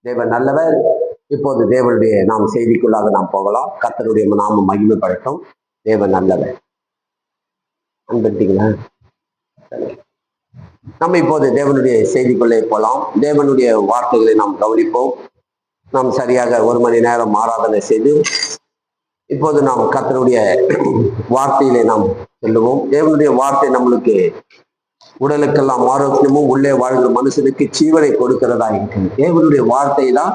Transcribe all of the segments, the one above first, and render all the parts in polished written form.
தேவன் நல்லவர். இப்போது தேவனுடைய நாம் செய்திக்குள்ளாக நாம் போகலாம். கர்த்தருடைய நாமம் மகிமைப்படட்டும். தேவன் நல்லவர். அன்பட்டீங்களா? நம்ம இப்போது தேவனுடைய செய்திக்குள்ளே போகலாம். தேவனுடைய வார்த்தைகளை நாம் கவனிப்போம். நாம் சரியாக 1 மணி நேரம் ஆராதனை செய்து இப்போது நாம் கர்த்தருடைய வார்த்தையிலே நாம் சொல்லுவோம். தேவனுடைய வார்த்தை நம்மளுக்கு உடலுக்கெல்லாம் ஆரோக்கியமும் உள்ளே வாழ்கிற மனுஷனுக்கு ஜீவனை கொடுக்கிறதா இருக்கு. தேவனுடைய வார்த்தை தான்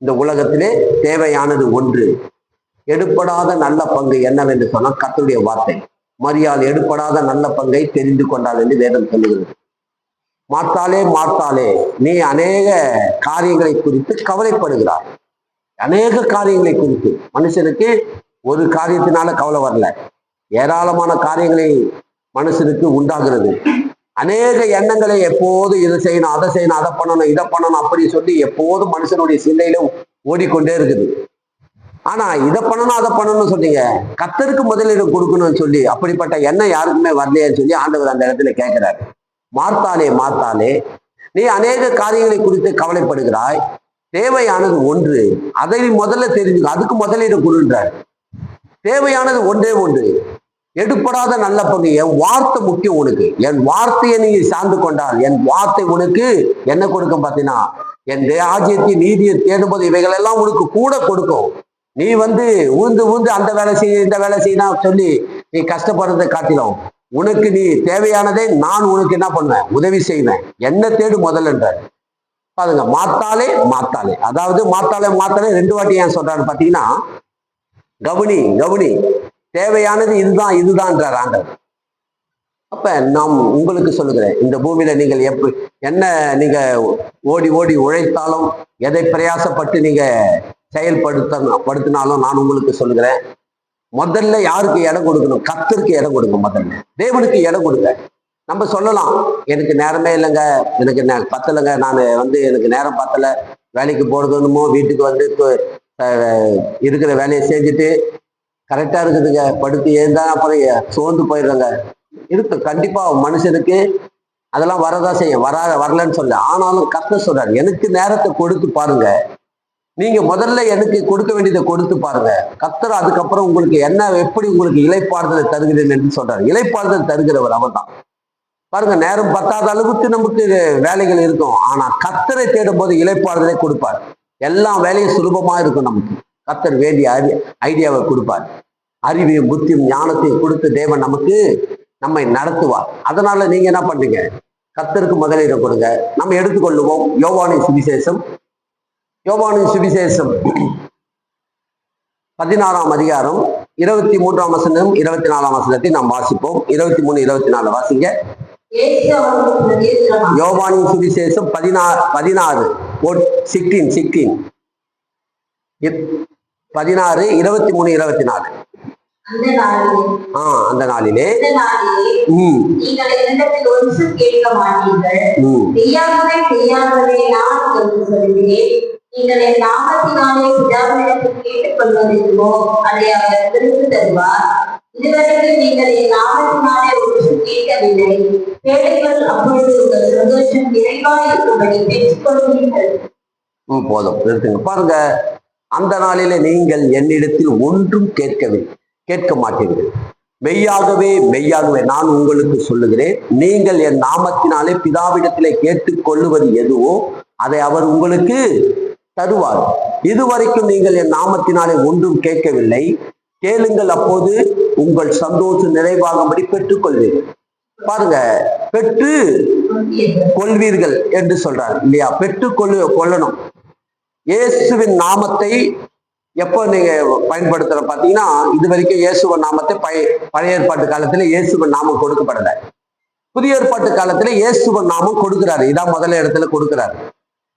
இந்த உலகத்திலே தேவையானது ஒன்று. எடுப்படாத நல்ல பங்கு என்னவென்று சொன்னால் கர்த்தருடைய வார்த்தை. மரியாதை எடுப்படாத நல்ல பங்கை தெரிந்து கொண்டாள் என்று வேதம் சொல்லுகிறது. மார்த்தாளே நீ அநேக காரியங்களை குறித்து கவலைப்படுகிறார். அநேக காரியங்களை குறித்து மனுஷனுக்கு ஒரு காரியத்தினால கவலை வரல, ஏராளமான காரியங்களை மனுஷனுக்கு உண்டாகிறது. அநேக எண்ணங்களை எப்போது இதை செய்யணும், அதை செய்யணும், அதை பண்ணணும், இதை பண்ணணும் அப்படி சொல்லி எப்போதும் மனுஷனுடைய சிந்தையில ஓடிக்கொண்டே இருக்குது. ஆனா இதை பண்ணணும் அதை பண்ணணும்னு சொன்னீங்க, கர்த்தருக்கு முதலிடம் கொடுக்கணும்னு சொல்லி அப்படிப்பட்ட எண்ணம் யாருக்குமே வரலையேன்னு சொல்லி ஆண்டவர் அந்த இடத்துல கேட்கிறாரு. மார்த்தாளே நீ அநேக காரியங்களை குறித்து கவலைப்படுகிறாய், தேவையானது ஒன்று, அதை முதல்ல தெரிஞ்சுக்க, அதுக்கு முதலிடம் கொடுன்றார். தேவையானது ஒன்றே ஒன்று, எடுப்படாத நல்ல பங்கு. என் வார்த்தை முக்கியம் உனக்கு. என் வார்த்தையை நீ சார்ந்து கொண்டால் என் வார்த்தை உனக்கு என்ன கொடுக்கும் பார்த்தீங்கன்னா, என் ராஜ்யத்தின் நீதியை தேடும்போது இவைகள் எல்லாம் உனக்கு கூட கொடுக்கும். நீ ஊந்து அந்த வேலை செய்ய இந்த வேலை செய்யணும் சொல்லி நீ கஷ்டப்படுறதை காட்டிலும் உனக்கு நீ தேவையானதை நான் உனக்கு என்ன பண்ணுவேன், உதவி செய்வேன். என்ன தேடு முதல்ல பாருங்க. மார்த்தாளே அதாவது மார்த்தாளே 2 வாட்டி ஏன் சொல்றாரு பார்த்தீங்கன்னா, கவனி தேவையானது இதுதான்ன்றார் ஆண்டவர். அப்ப நான் உங்களுக்கு சொல்லுகிறேன், இந்த பூமியில நீங்கள் என்ன நீங்க ஓடி உழைத்தாலும் எதை பிரயாசப்பட்டு நீங்க செயல்படுத்தினாலும் நான் உங்களுக்கு சொல்லுகிறேன், முதல்ல யாருக்கு இடம் கொடுக்கணும்? கர்த்தருக்கு இடம் கொடுங்க. முதல்ல தேவனுக்கு இடம் கொடுங்க. நம்ம சொல்லலாம், எனக்கு நேரமே இல்லைங்க, எனக்கு பத்தலைங்க, நான் எனக்கு நேரம் பத்தலை, வேலைக்கு போறதுன்னுமோ வீட்டுக்கு இருக்கிற வேலையை செஞ்சுட்டு கரெக்டா இருக்குதுங்க, படுத்து ஏந்தா அப்புறம் சோர்ந்து போயிடுறேங்க. இருக்கு, கண்டிப்பா மனுஷனுக்கு அதெல்லாம் வரதான் செய்யும், வரலன்னு சொல்ல. ஆனாலும் கர்த்தர் சொல்றாரு, எனக்கு நேரத்தை கொடுத்து பாருங்க. நீங்க முதல்ல எனக்கு கொடுக்க வேண்டியதை கொடுத்து பாருங்க. கர்த்தர் அதுக்கப்புறம் உங்களுக்கு எப்படி உங்களுக்கு இளைப்பாறுதலை தருகிறேன் என்று சொல்றாரு. இளைப்பாறுதல் தருகிறவர் அவர் தான். பாருங்க, நேரம் பத்தாத அளவுக்கு நமக்கு வேலைகள் இருக்கும், ஆனா கர்த்தரை தேடும் போது இளைப்பாறுதலை கொடுப்பார். எல்லா வேலையும் சுலபமா இருக்கும். நமக்கு கர்த்தர் வேண்டிய ஐடியாவை கொடுப்பார். அறிவையும் புத்தியும் ஞானத்தையும் கொடுத்து தேவன் நம்மை நடத்துவார். அதனால நீங்க என்ன பண்றீங்க? கர்த்தருக்கு முதலிடம் கொடுங்க. நம்ம எடுத்துக்கொள்ளுவோம் யோவானின் சுவிசேஷம் 16ஆம் அதிகாரம் 23ஆம் வசனம் 24ஆம் வசனத்தை நாம் வாசிப்போம். 23, 24 வாசிங்க. யோவானின் சுவிசேஷம் 16 16 16 23 24. அந்த நாளிலே நீங்கள் என் நாமத்தினாலே பிதாவினிடத்தில் கேட்டுக்கொள்வதெதுவோ அதை அவர் திருப்பி தருவார். இதுவரைக்கும் நீங்கள் என் நாமத்தினாலே ஒன்றும் கேட்கவில்லை. கேளுங்கள், அப்பொழுது உங்கள் சந்தோஷம் நிறைவாய் இருக்கும்படி பெற்றுக்கொள்வீர்கள். போதும், நிறுத்துங்க. பாருங்க, அந்த நாளிலே நீங்கள் என்னிடத்தில் ஒன்றும் கேட்க மாட்டீர்கள். மெய்யாகவே நான் உங்களுக்கு சொல்லுகிறேன், நீங்கள் என் நாமத்தினாலே பிதாவிடத்திலே கேட்டுக்கொள்ளுவது எதுவோ அதை அவர் உங்களுக்கு தருவார். இதுவரைக்கும் நீங்கள் என் நாமத்தினாலே ஒன்றும் கேட்கவில்லை. கேளுங்கள், அப்போது உங்கள் சந்தோஷம் நிறைவாகும்படி பெற்றுக்கொள்வீர்கள். பாருங்க, பெற்று கொள்வீர்கள் என்று சொல்றாரு இல்லையா? கொள்ளணும். இயேசுவின் நாமத்தை எப்போ நீங்க பயன்படுத்துற பாத்தீங்கன்னா, இது வரைக்கும் இயேசுவின் நாமத்தை பழைய ஏற்பாட்டு காலத்துல இயேசுவின் நாமம் கொடுக்கப்படல. புதிய ஏற்பாட்டு காலத்துல இயேசுவின் நாமம் கொடுக்கிறாரு. இதான் முதல்ல இடத்துல கொடுக்கிறாரு.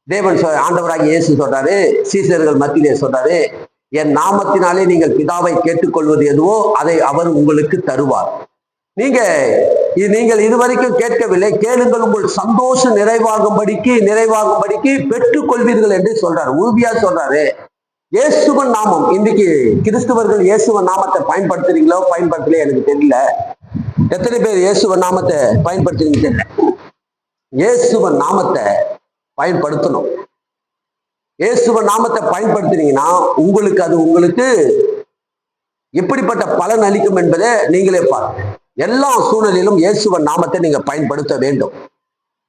தேவன் ஆண்டவராகி இயேசு சொல்றாரு, சீசர்கள் மத்தியிலே சொல்றாரு, என் நாமத்தினாலே நீங்கள் பிதாவை கேட்டுக்கொள்வது எதுவோ அதை அவர் உங்களுக்கு தருவார். நீங்கள் இதுவரைக்கும் கேட்கவில்லை, கேளுங்கள், உங்கள் சந்தோஷம் நிறைவாகும்படிக்கு பெற்றுக்கொள்வீர்கள் என்று சொல்றாரு. உறுதியா சொல்றாரு. இயேசுவின் நாமம், இன்னைக்கு கிறிஸ்துவர்கள் இயேசுவின் நாமத்தை பயன்படுத்துறீங்களோ பயன்படுத்தலையோ எனக்கு தெரியல. எத்தனை பேர் இயேசுவின் நாமத்தை பயன்படுத்துறீங்க தெரியல. இயேசுவின் நாமத்தை பயன்படுத்தணும். இயேசுவ நாமத்தை பயன்படுத்தினீங்கன்னா உங்களுக்கு எப்படிப்பட்ட பலன் அளிக்கும் என்பதை நீங்களே பாருங்க. எல்லா சூழ்நிலையிலும் இயேசுவ நாமத்தை நீங்க பயன்படுத்த வேண்டும்.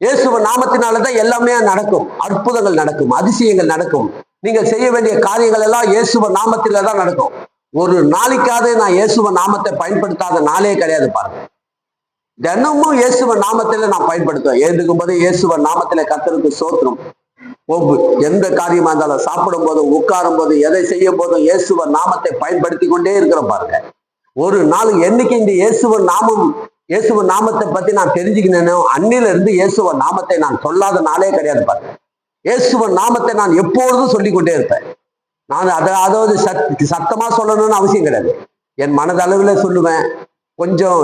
இயேசுவ நாமத்தினாலதான் எல்லாமே நடக்கும். அற்புதங்கள் நடக்கும், அதிசயங்கள் நடக்கும். நீங்கள் செய்ய வேண்டிய காரியங்கள் எல்லாம் இயேசுவ நாமத்தில தான் நடக்கும். ஒரு நாளைக்காவது நான் இயேசுவ நாமத்தை பயன்படுத்தாத நாளே கிடையாது பாருங்க. தினமும் இயேசுவ நாமத்தில நான் பயன்படுத்துவேன். எழுந்துக்கும் போது இயேசுவ நாமத்தில கர்த்தருக்கு ஸ்தோத்திரம். எந்த காரியமா இருந்தாலும், சாப்பிடும் போதும், உட்காரும் போது, எதை செய்யும் போதும் இயேசுவ நாமத்தை பயன்படுத்தி கொண்டே இருக்கிற பாருங்க. ஒரு நாள் என்னைக்கு இந்த இயேசுவ நாமத்தை பத்தி நான் தெரிஞ்சுக்கினேனோ அன்னில இருந்து இயேசுவ நாமத்தை நான் சொல்லாத நாளே கிடையாது பாருங்க. இயேசுவ நாமத்தை நான் எப்பொழுதும் சொல்லிக் கொண்டே இருப்பேன். நான் அதாவது சத்தமா சொல்லணும்னு அவசியம் கிடையாது. என் மனதளவுல சொல்லுவேன். கொஞ்சம்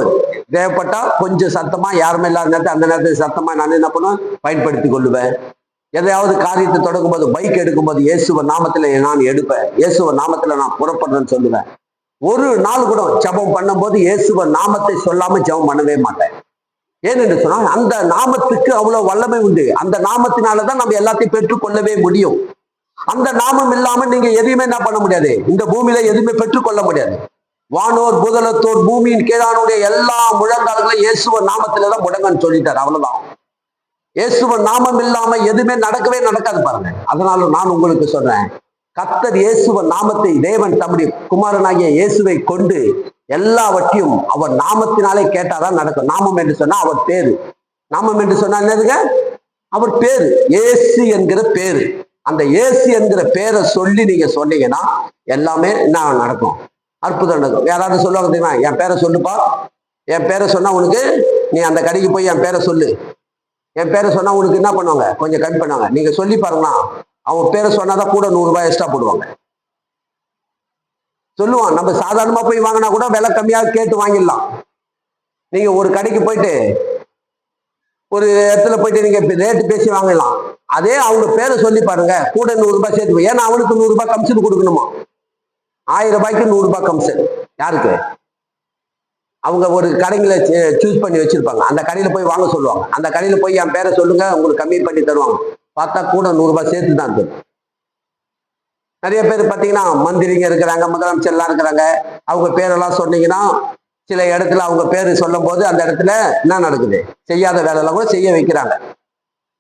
தேவைப்பட்டா கொஞ்சம் சத்தமா, யாருமே இல்லாத நேரத்தை அந்த நேரத்தில் சத்தமா நான் என்ன பண்ணுவேன், பயன்படுத்தி கொள்ளுவேன். எதையாவது காரியத்தை தொடங்கும் போது, பைக் எடுக்கும்போது இயேசுவ நாமத்துல நான் எடுப்பேன். இயேசுவ நாமத்துல நான் புறப்படுறேன்னு சொல்லுவேன். ஒரு நாள் கூட ஜெபம் பண்ணும்போது இயேசுவ நாமத்தை சொல்லாம ஜெபம் பண்ணவே மாட்டேன். ஏன்னு சொன்னா அந்த நாமத்துக்கு அவ்வளவு வல்லமை உண்டு. அந்த நாமத்தினாலதான் நம்ம எல்லாத்தையும் பெற்றுக்கொள்ளவே முடியும். அந்த நாமம் இல்லாம நீங்க எதையுமே என்ன பண்ண முடியாது. இந்த பூமியில எதுவுமே பெற்றுக்கொள்ள முடியாது. வானோர் பூதலத்தோர் பூமியின் கீழானுடைய எல்லா முழங்கால்களும் இயேசுவ நாமத்திலதான் முடங்கன்னு சொல்லிட்டாரு. அவ்வளவுதான். இயேசுவ நாமம் இல்லாம எதுவுமே நடக்கவே நடக்காது பாருங்க. அதனால நான் உங்களுக்கு சொல்றேன், கர்த்தர் இயேசுவ நாமத்தை, தேவன் தம்முடைய குமாரனாகிய இயேசுவை கொண்டு எல்லாவற்றையும் அவர் நாமத்தினாலே கேட்டாதான் நடக்கும். நாமம் என்று சொன்னா அவர் பேரு. நாமம் என்று சொன்னா என்னதுங்க? அவர் பேரு. இயேசு என்கிற பேரு. அந்த இயேசு என்கிற பேரை சொல்லி நீங்க சொன்னீங்கன்னா எல்லாமே என்ன நடக்கும்? அற்புதம் நடக்கும். யாராவது சொல்லுவாங்க தெரியுமா, என் பேரை சொல்லுப்பா, என் பேரை சொன்னா உனக்கு, நீ அந்த கடைக்கு போய் என் பேரை சொல்லு, என் பேரை சொன்னா உனக்கு என்ன பண்ணுவாங்க, கொஞ்சம் கம்மி பண்ணுவாங்க. நீங்க சொல்லி பாருங்களா, அவன் பேரை சொன்னாதான் கூட 100 ரூபாய் எக்ஸ்ட்ரா போடுவாங்க. சொல்லுவான். நம்ம சாதாரணமா போய் வாங்கினா கூட விலை கம்மியாக கேட்டு வாங்கிடலாம். நீங்க ஒரு கடைக்கு போயிட்டு ஒரு இடத்துல போயிட்டு நீங்க ரேட்டு பேசி வாங்கலாம். அதே அவங்க பேரை சொல்லி பாருங்க, கூட 100 ரூபாய் சேர்த்து. ஏன்னா அவனுக்கு 100 ரூபாய் கமிஷன் கொடுக்கணுமா. 1000 ரூபாய்க்கு 100 ரூபாய் கமிஷன். யாருக்கு? அவங்க ஒரு கடைகளை சூஸ் பண்ணி வச்சிருப்பாங்க. அந்த கடையில போய் வாங்க சொல்லுவாங்க. அந்த கடையில போய் என் பேரை சொல்லுங்க, உங்களுக்கு கம்மி பண்ணி தருவாங்க. பார்த்தா கூட 100 ரூபாய் சேர்த்து தான் இருக்கு. நிறைய பேர் பார்த்தீங்கன்னா மந்திரிங்க இருக்கிறாங்க, முதலமைச்சர்லாம் இருக்கிறாங்க. அவங்க பேரெல்லாம் சொன்னீங்கன்னா சில இடத்துல அவங்க பேர் சொல்லும் போது அந்த இடத்துல என்ன நடக்குது, செய்யாத வேலையெல்லாம் கூட செய்ய வைக்கிறாங்க.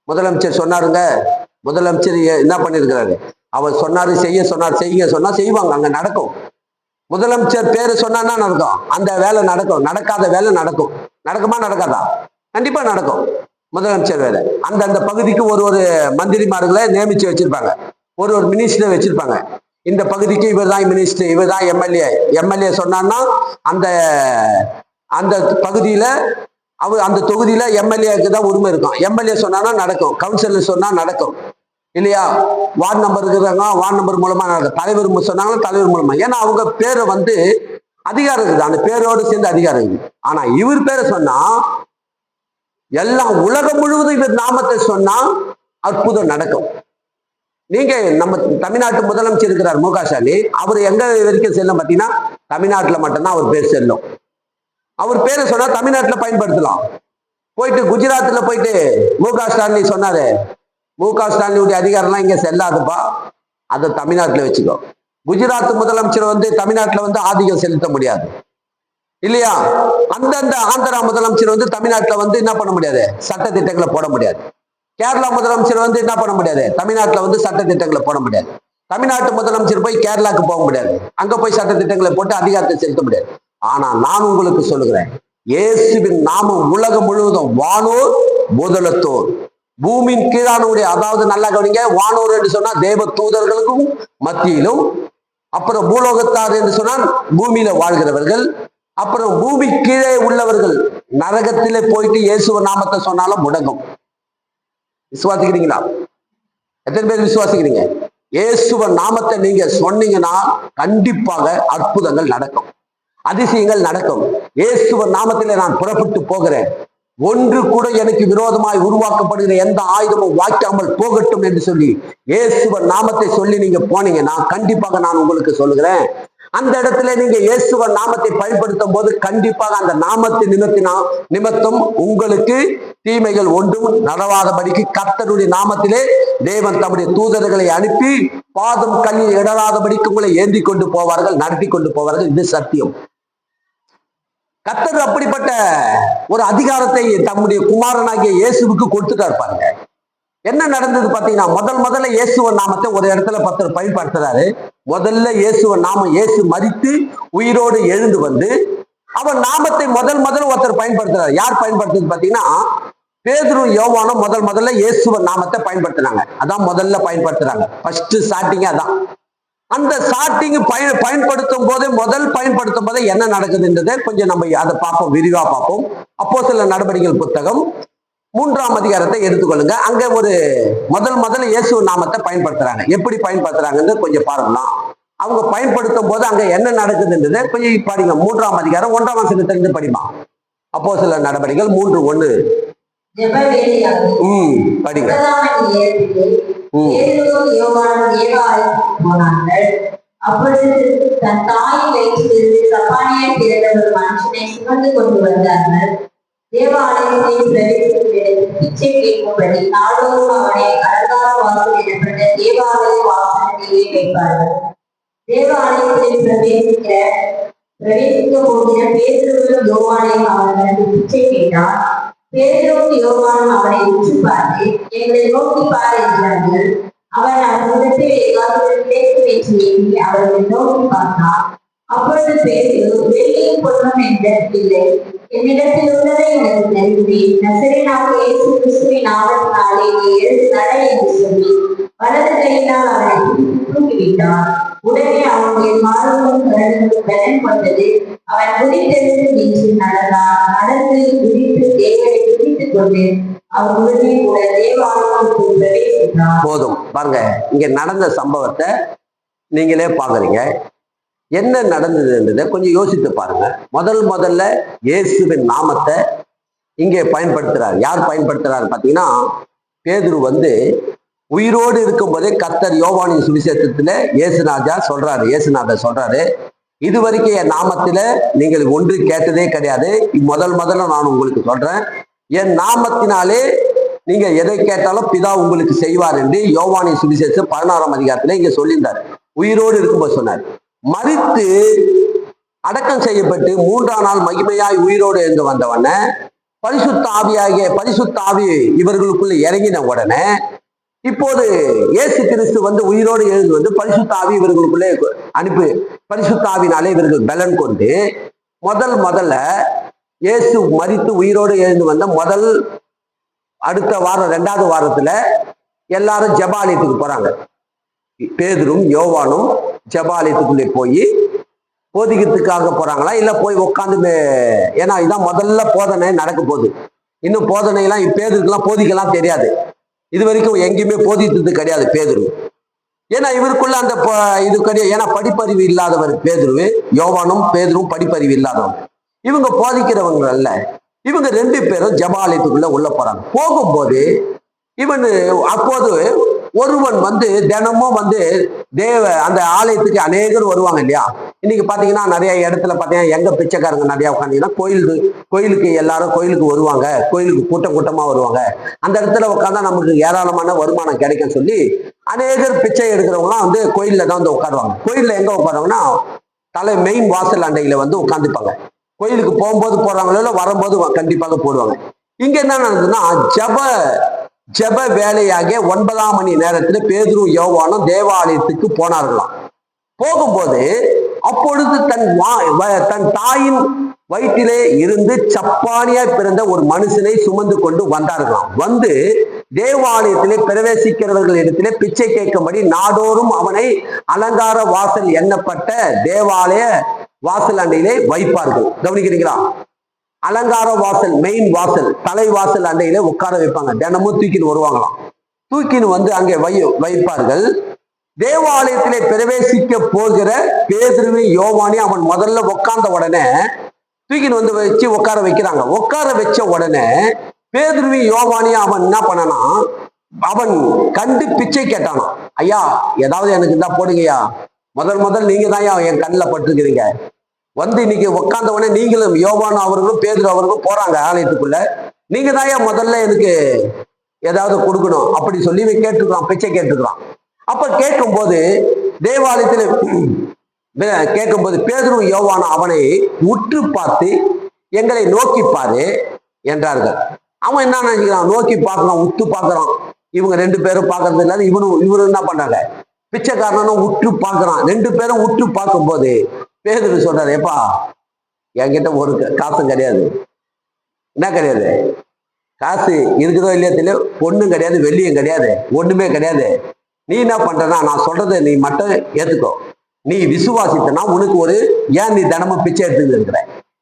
முதலமைச்சர் சொன்னாருங்க, முதலமைச்சர் என்ன பண்ணிருக்கிறாரு, அவர் சொன்னாரு, செய்ய சொன்னார், செய்ய சொன்னா செய்வாங்க, அங்க நடக்கும். முதலமைச்சர் பேரு சொன்னா நடக்கும், அந்த வேலை நடக்கும். நடக்காத வேலை நடக்கும். நடக்குமா நடக்காதா? கண்டிப்பா நடக்கும். முதலமைச்சர் வேலை அந்த பகுதிக்கு ஒரு மந்திரிமார்களை நியமிச்சு வச்சிருப்பாங்க, ஒரு மினிஸ்டரை வச்சிருப்பாங்க. இந்த பகுதிக்கு இவர் தான் மினிஸ்டர், இவர் தான் எம்எல்ஏ சொன்னான்னா அந்த அந்த பகுதியில அந்த தொகுதியில எம்எல்ஏக்கு தான் உரிமை இருக்கும். எம்எல்ஏ சொன்னா நடக்கும், கவுன்சிலர் சொன்னா நடக்கும் இல்லையா? வார்டு நம்பர் இருக்கிறாங்க, வார்டு நம்பர் மூலமா நடக்கும். தலைவர் சொன்னாங்கன்னா தலைவர் மூலமா. ஏன்னா அவங்க பேரை அதிகாரம் இருக்குது, அந்த பேரோடு சேர்ந்து அதிகாரம் இருக்குது. ஆனா இவர் பேரை சொன்னா எல்லாம் உலகம் முழுவதும் இவர் நாமத்தை சொன்னா அற்புதம் நடக்கும். நீங்க நம்ம தமிழ்நாட்டு முதலமைச்சர் இருக்கிறார் மு க ஸ்டாலின், அவர் எங்க வரைக்கும் செல்லும் பார்த்தீங்கன்னா தமிழ்நாட்டுல மட்டும்தான் அவர் பேர் செல்லும். அவர் பேரை சொன்னா தமிழ்நாட்டுல பயன்படுத்தலாம். போயிட்டு குஜராத்ல போயிட்டு மு க ஸ்டாலின் சொன்னாரு, மு க ஸ்டாலினுடைய அதிகாரம்லாம் இங்க செல்லாதுப்பா, அதை தமிழ்நாட்டுல வச்சுக்கோ. குஜராத் முதலமைச்சர் தமிழ்நாட்டுல ஆதிக்கம் செலுத்த முடியாது இல்லையா? அந்தந்த ஆந்திரா முதலமைச்சர் தமிழ்நாட்டுல என்ன பண்ண முடியாது, சட்ட திட்டங்களை போட முடியாது. கேரளா முதலமைச்சர் என்ன பண்ண முடியாது, தமிழ்நாட்டுல சட்ட திட்டங்களை போட முடியாது. தமிழ்நாட்டு முதலமைச்சர் போய் கேரளாக்கு போக முடியாது, அங்க போய் சட்ட திட்டங்களை போட்டு அதிகாரத்தை செலுத்த முடியாது. ஆனா நான் உங்களுக்கு சொல்லுகிறேன், இயேசுவின் நாமம் உலகம் முழுவதும் வானோர் பூதலத்தோர் பூமியின் கீழானுடைய, அதாவது நல்லா கவனிங்க, வானோர் என்று சொன்னா தேவ தூதர்களுக்கும் மத்தியிலும், அப்புறம் பூலோகத்தார் என்று சொன்னால் பூமியில வாழ்கிறவர்கள், அப்புறம் பூமி கீழே உள்ளவர்கள், நரகத்திலே போயிட்டு இயேசுவ நாமத்தை சொன்னாலும் முடங்கும். விசுவாசிக்கிறீங்களா? எத்தனை பேர் விசுவாசிக்கிறீங்க? இயேசுவ நாமத்தை நீங்க சொன்னீங்கன்னா கண்டிப்பாக அற்புதங்கள் நடக்கும், அதிசயங்கள் நடக்கும். இயேசுவ நாமத்திலே நான் புறப்பட்டு போகிறேன், ஒன்று கூட எனக்கு விரோதமாய் உருவாக்கப்படுகிற எந்த ஆயுதமும் வாய்க்காமல் போகட்டும் என்று சொல்லி இயேசுவ நாமத்தை சொல்லி நீங்க போனீங்கன்னா கண்டிப்பாக நான் உங்களுக்கு சொல்லுகிறேன், அந்த இடத்துல நீங்க இயேசுவ நாமத்தை பயன்படுத்தும் போது கண்டிப்பாக அந்த நாமத்தின் நிமித்தம் உங்களுக்கு தீமைகள் ஒன்றும் நடவாதபடிக்கு கர்த்தருடைய நாமத்திலே தேவன் தம்முடைய தூதர்களை அனுப்பி பாதம் கல்லில் இடராதபடிக்கு உங்களை ஏந்தி கொண்டு போவார்கள், நடத்தி கொண்டு போவார்கள். இது சத்தியம். கர்த்தர் அப்படிப்பட்ட ஒரு அதிகாரத்தை தம்முடைய குமாரனாகிய இயேசுவுக்கு கொடுத்துட்டார் பாருங்க. என்ன நடந்தது பாத்தீங்கன்னா, முதல்ல இயேசுவ நாமத்தை ஒரு இடத்துல பத்தர் பயன்படுத்துறாரு. முதல்ல இயேசுவ நாமம், இயேசு மரித்து உயிரோடு எழுந்து வந்து அவன் நாமத்தை முதல்ல ஒருத்தர் பயன்படுத்துறாரு. யார் பயன்படுத்துறது பாத்தீங்கன்னா, பேதுரு யோவானும் முதல்ல இயேசுவ நாமத்தை பயன்படுத்தினாங்க. அதான் முதல்ல பயன்படுத்துறாங்க. ஃபர்ஸ்ட் ஸ்டார்டிங் அதான். அந்த ஸ்டார்டிங் பயன்படுத்தும் போதே என்ன நடக்குதுன்றதை கொஞ்சம் நம்ம அதை பார்ப்போம், விரிவா பார்ப்போம். அப்போஸ்தலர் நடபடிகள் புத்தகம் 3ஆம் அதிகாரத்தை எடுத்துக்கொள்ளுங்க. அங்க ஒரு முதல்ல இயேசு நாமத்தை பயன்படுத்துறாங்க. எப்படி பயன்படுத்துறாங்கன்னு கொஞ்சம் பாருங்களாம். அவங்க பயன்படுத்தும் போது அங்க என்ன நடக்குதுன்றதை கொஞ்சம் படிங்க. 3ஆம் அதிகாரம் 1ஆம் வசனத்திலிருந்து படிமா. அப்போஸ்தலர் நடபடிகள் 3:1. படிங்க. அப்பொழுது தன் தாயின் வயிற்றிலிருந்து சப்பானியை பிறந்த ஒரு மனுஷனை சுமந்து கொண்டு வந்தார்கள். தேவாலயத்தை பிரவேசித்து பிச்சை கேட்கும்படி நாடோறும் அவனை அலங்கார வாசல் எனப்பட்ட தேவாலய வாசலிலே வைப்பார்கள். தேவாலயத்தில் பிரவேசிக்க போகிற பேதுருவும் யோவானையும் அவர்களுக்கு பிச்சை கேட்டார். பேதுருவும் யோவானும் அவனை உற்று பார்த்து, எங்களை நோக்கி பார் என்றார்கள். அவன் அவர்களிடத்தில் ஏதாவது கிடைக்கும் என்று எண்ணி அவர்களை நோக்கி பார்த்தான். அப்பொழுது பேதுரு, வெள்ளியும் பொன்னும் என்னிடத்தில், என்னிடத்தில் உள்ளதை எனக்கு தருகிறேன். நசரேயனாகிய இயேசு கிறிஸ்துவின் நாமத்தினாலே நீ எழுந்து நட என்று சொல்லி வலது கையினால் அவனை தூக்கிவிட்டான். உடனே அவனுடைய மார்பும் கரங்களும் பலன் கொண்டது. அவன் குதித்தெழுந்து நின்று நடந்தான். நடந்து குதித்து தேவனை துதித்துக் கொண்டு அவன் உடனே கூட தேவாலயத்திற்குள் பிரவேசித்தான். போதும் பாருங்க, இங்க நடந்த சம்பவத்தை நீங்களே பாக்குறீங்க. என்ன நடந்ததுன்றதை கொஞ்சம் யோசித்து பாருங்க. முதல்ல இயேசுவின் நாமத்தை இங்கே பயன்படுத்துறாரு. யார் பயன்படுத்துறாரு பாத்தீங்கன்னா, பேதுரு வந்து உயிரோடு இருக்கும் போதே கர்த்தர் யோவானின் சுவிசேஷத்துல இயேசுநாதர் சொல்றாரு, இதுவரைக்கும் என் நாமத்துல நீங்கள் ஒன்று கேட்டதே கிடையாது. முதல்ல நான் உங்களுக்கு சொல்றேன், என் நாமத்தினாலே நீங்க எதை கேட்டாலும் பிதா உங்களுக்கு செய்வார் என்று யோவானின் சுவிசேஷம் 16ஆம் அதிகாரத்துல இங்க சொல்லியிருந்தார். உயிரோடு இருக்கும்போது சொன்னார். மரித்து அடக்கம் செய்யப்பட்டு 3ஆம் நாள் மகிமையாய் உயிரோடு எழுந்து வந்தவன பரிசுத்த ஆவி இவர்களுக்குள்ள இறங்கின உடனே இப்போது இயேசு கிறிஸ்து வந்து உயிரோடு எழுந்து வந்து பரிசுத்த ஆவி இவர்களுக்குள்ளே அனுப்பி பரிசுத்த ஆவினாலே இவர்கள் பலன் கொண்டு முதல்ல இயேசு மரித்து உயிரோடு எழுந்து வந்த அடுத்த வாரம் 2வது வாரத்துல எல்லாரும் ஜெபாலயத்துக்கு போறாங்க. பேதுரும் யோவானும் ஜெபாலயத்துக்குள்ளே போய் போதிக்கிறதுக்காக போறாங்களா, இல்ல போய் உட்காந்து, ஏன்னா இதான் முதல்ல போதனை நடக்க போகுது. இன்னும் போதனைலாம் பேதுருக்கெல்லாம் போதிக்கலாம் தெரியாது. இது வரைக்கும் எங்கேயுமே போதித்தது கிடையாது பேதுரு. ஏன்னா இவருக்குள்ள அந்த இது கிடையாது. ஏன்னா படிப்பறிவு இல்லாதவர் பேதுரு. யோவானும் பேதுரும் படிப்பறிவு இல்லாதவங்க. இவங்க போதிக்கிறவங்க அல்ல. இவங்க 2 பேரும் ஜெபாலயத்துக்குள்ள உள்ள போறாங்க. போகும்போது அப்போது ஒருவன் வந்து தினமும் வந்து அந்த ஆலயத்துக்கு அநேகர் வருவாங்க இல்லையா. இன்னைக்கு பாத்தீங்கன்னா நிறைய இடத்துல பாத்தீங்கன்னா எங்க பிச்சைக்காரங்க நிறைய உட்காந்தீங்கன்னா கோயிலுக்கு எல்லாரும் கோயிலுக்கு வருவாங்க, கோயிலுக்கு கூட்டமா வருவாங்க. அந்த இடத்துல உட்காந்தா நமக்கு ஏராளமான வருமானம் கிடைக்கும் சொல்லி அநேகர் பிச்சை எடுக்கிறவங்களாம் வந்து கோயில்ல தான் வந்து உட்காருவாங்க. கோயில்ல எங்க உட்காருவாங்கன்னா மெயின் வாசல் அண்டையில வந்து உட்காந்துப்பாங்க. கோயிலுக்கு போகும்போது போடுறாங்களோ இல்லை வரும்போது கண்டிப்பாக போடுவாங்க. இங்க என்ன நடந்ததுன்னா, ஜெப வேலையாக 9ஆம் மணி நேரத்துல பேதுரு யோவானும் தேவாலயத்துக்கு போனார்களாம். போகும்போது அப்பொழுது தன் தாயின் வயிற்றிலே இருந்து சப்பானியாய் பிறந்த ஒரு மனுஷனை சுமந்து கொண்டு வந்தார்களாம். வந்து தேவாலயத்திலே பிரவேசிக்கிறவர்கள் இடத்திலே பிச்சை கேட்கும்படி நாடோறும் அவனை அலங்கார வாசல் எண்ணப்பட்ட தேவாலய வாசல் அண்டையிலே வைப்பார்கள். கவனிக்கிறீங்களா? அலங்கார வாசல், மெயின் வாசல், தலைவாசல் அண்டையில உட்கார வைப்பாங்க. தினமும் தூக்கின்னு வருவாங்களாம். தூக்கின்னு வந்து அங்கே வைப்பார்கள். தேவாலயத்திலே பிரவேசிக்க போகிற பேதுருவை யோவானி அவன் முதல்ல உட்கார்ந்த உடனே தூக்கின்னு வந்து வச்சு உட்கார வைக்கிறாங்க. உட்கார வச்ச உடனே பேதுருவி யோவானி அவன் என்ன பண்ணனா, அவன் கண்டு பிச்சை கேட்டானா, ஐயா ஏதாவது எனக்கு இருந்தா போடுங்கய்யா, முதல் நீங்க தான் என் கண்ணில் பட்டிருக்கிறீங்க. வந்து இன்னைக்கு உட்கார்ந்த உடனே நீங்களும் யோவான் அவர்களும் பேதுரு அவர்களும் போறாங்க ஆலயத்துக்குள்ள. நீங்க தான் முதல்ல எனக்கு ஏதாவது கொடுக்கணும் அப்படி சொல்லி கேட்டுக்கிறான், பிச்சை கேட்டுக்கிறான். அப்ப கேட்கும்போது தேவாலயத்துல கேட்கும்போது பேதுரு யோவான் அவனை உற்று பார்த்து எங்களை நோக்கி பாரு என்றார்கள். அவன் என்ன நினைக்கிறான், நோக்கி பார்க்கறான், உற்று பார்க்கறான். இவங்க ரெண்டு பேரும் பார்க்கறது இல்லாத இவரு என்ன பண்றாங்க, பிச்சைக்காரனும் உற்று பார்க்கறான். ரெண்டு பேரும் உற்று பார்க்கும்போது பேதுரு சொல்றாரு, எப்பா என்கிட்ட ஒரு காசும் கிடையாது. என்ன கிடையாது? காசு இருக்குதோ இல்லையோ தெரியல, பொண்ணும் கிடையாது, வெள்ளியும் கிடையாது, ஒண்ணுமே கிடையாது. நீ என்ன பண்றனா, நான் சொல்றதை நீ மட்டும் ஏத்துக்கோ. நீ விசுவாசித்தனா உனக்கு ஏன் நீ தினமும் பிச்சை எடுத்துட்டு இருக்கிற,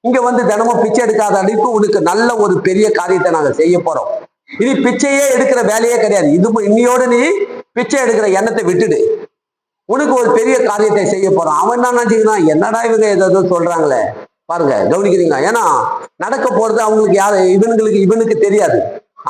இங்க வந்து தினமும் பிச்சை எடுக்காத அடிப்பு உனக்கு நல்ல ஒரு பெரிய காரியத்தை நாங்க செய்ய போறோம். இனி பிச்சையே எடுக்கிற வேலையே கிடையாது. இன்னையோடு நீ பிச்சை எடுக்கிற எண்ணத்தை விட்டுடு, உனக்கு ஒரு பெரிய காரியத்தை செய்ய போறோம். அவன் என்ன நினைச்சுக்கிறான், என்னடா இவங்க ஏதோ சொல்றாங்களே பாருங்க, கவனிக்கிறீங்களா? ஏன்னா நடக்க போறது அவங்களுக்கு இவனுக்கு தெரியாது.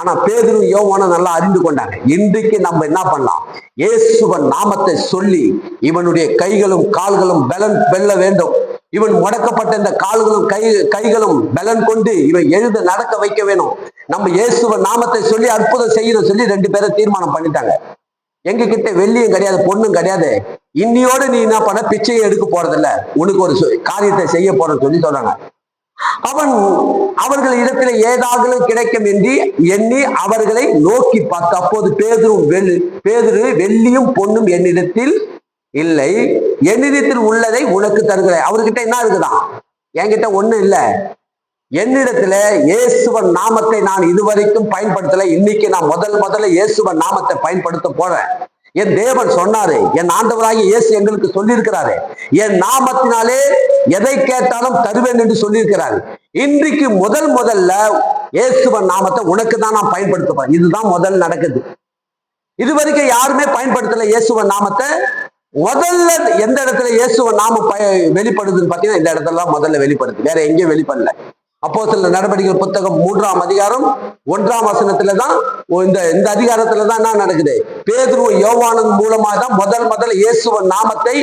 ஆனா பேதுரு யோவானை நல்லா அறிந்து கொண்டாங்க. இன்றைக்கு நம்ம என்ன பண்ணலாம், இயேசுவின் நாமத்தை சொல்லி இவனுடைய கைகளும் கால்களும் பலன் வெல்ல வேண்டும். இவன் முடக்கப்பட்ட இந்த கால்களும் கைகளும் பலன் கொண்டு இவன் எழுத நடக்க வைக்க வேணும். நம்ம இயேசுவின் நாமத்தை சொல்லி அற்புதம் செய்யணும் சொல்லி ரெண்டு பேரும் தீர்மானம் பண்ணிட்டாங்க. எங்க கிட்ட வெள்ளியும் கிடையாது, பொண்ணும் கிடையாது, இன்னியோடு நீ என்ன பண்ண, பிச்சையை எடுக்க போறதில்ல, உனக்கு ஒரு காரியத்தை செய்ய போறன்னு சொல்லி சொல்றாங்க. அவர்கள் இடத்துல ஏதாவது கிடைக்கும் என்று எண்ணி அவர்களை நோக்கி பார்த்து, அப்போது பேதுரு வெள்ளியும் பொண்ணும் என்னிடத்தில் இல்லை, என்னிடத்தில் உள்ளதை உனக்கு தருகிறேன். அவர்கிட்ட என்ன இருக்குதான், என்கிட்ட ஒண்ணும் இல்லை, என்னிடத்துல இயேசுவன் நாமத்தை நான் இதுவரைக்கும் பயன்படுத்தல, இன்னைக்கு நான் முதல்ல இயேசுவன் நாமத்தை பயன்படுத்த போறேன். என் தேவன் சொன்னாரு, என் ஆண்டவராகிய இயேசு எங்களுக்கு சொல்லியிருக்கிறாரு, என் நாமத்தினாலே எதை கேட்டாலும் தருவேன் என்று சொல்லியிருக்கிறாரு. இன்றைக்கு முதல்ல இயேசுவன் நாமத்தை உனக்கு தான் நான் பயன்படுத்துவேன். இதுதான் முதல் நடக்குது. இதுவரைக்கும் யாருமே பயன்படுத்தல இயேசுவன் நாமத்தை. முதல்ல எந்த இடத்துல இயேசுவன் நாமம் வெளிப்படுதுன்னு பாத்தீங்கன்னா இந்த இடத்துல முதல்ல வெளிப்படுது, வேற எங்கேயும் வெளிப்படல. அப்போஸ்தலர் நடவடிக்கைகள் புத்தகம் 3ஆம் அதிகாரம் 1ஆம் வசனத்துலதான் இந்த அதிகாரத்துலதான் என்ன நடக்குது, பேதுரு யோவானின் மூலமா தான் முதல்ல இயேசுவன் நாமத்தை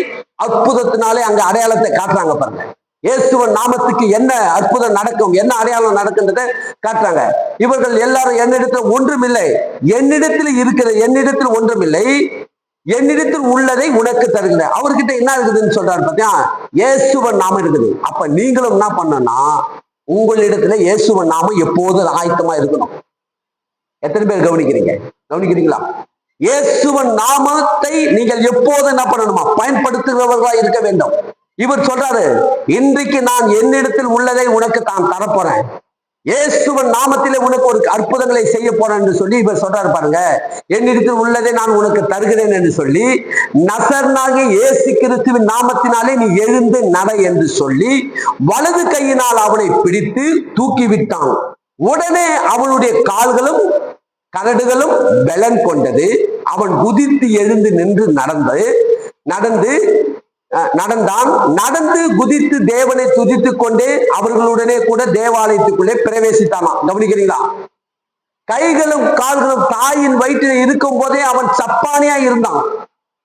அற்புதத்தினாலே அங்க அடையாளத்தை காட்டுறாங்க. பாருங்க, இயேசுவன் நாமத்துக்கு என்ன அற்புதம் நடக்கும், என்ன அடையாளம் நடக்குன்றதை காட்டுறாங்க. இவர்கள் எல்லாரும் என்னிடத்தில் ஒன்றுமில்லை, என்னிடத்தில் ஒன்றுமில்லை, என்னிடத்தில் உள்ளதை உனக்கு தருகிறேன். அவர்கிட்ட என்ன இருக்குதுன்னு சொல்றாரு பாத்தியா, இயேசுவன் நாமம் இருக்குது. அப்ப நீங்களும் என்ன பண்ணனா, உங்களிடத்துல இயேசுவன் நாமம் எப்போதும் ஆயத்தமா இருக்கணும். எத்தனை பேர் கவனிக்கிறீங்களா? இயேசுவன் நாமத்தை நீங்கள் எப்போதும் என்ன பண்ணணுமா, பயன்படுத்துகிறவர்களா இருக்க வேண்டும். இவர் சொல்றாரு, இன்றைக்கு நான் என்னிடத்தில் உள்ளதை உனக்கு தான் தரப்போறேன், இயேசுவன் நாமத்திலே உனக்கு ஒரு அற்புதங்களை செய்ய போறேன் என்று சொல்லி இவர் சொல்றாரு. பாருங்க, என்னிடத்தில் உள்ளதை நான் உனக்கு தருகிறேன் என்று சொல்லி, நசரேயனாகிய இயேசு கிறிஸ்துவின் நாமத்தினாலே நீ எழுந்து நட என்று சொல்லி வலது கையினால் அவனை பிடித்து தூக்கிவிட்டான். உடனே அவனுடைய கால்களும் கரடுகளும் பலன் கொண்டது. அவன் குதித்து எழுந்து நின்று நடந்து குதித்து தேவனை துதித்துக் கொண்டே அவர்களுடனே கூட தேவாலயத்துக்குள்ளே பிரவேசித்தானா. கவனிக்கிறீங்களா? கைகளும் கால்களும் தாயின் வயிற்றில் இருக்கும் போதே அவன் சப்பானியா இருந்தான்.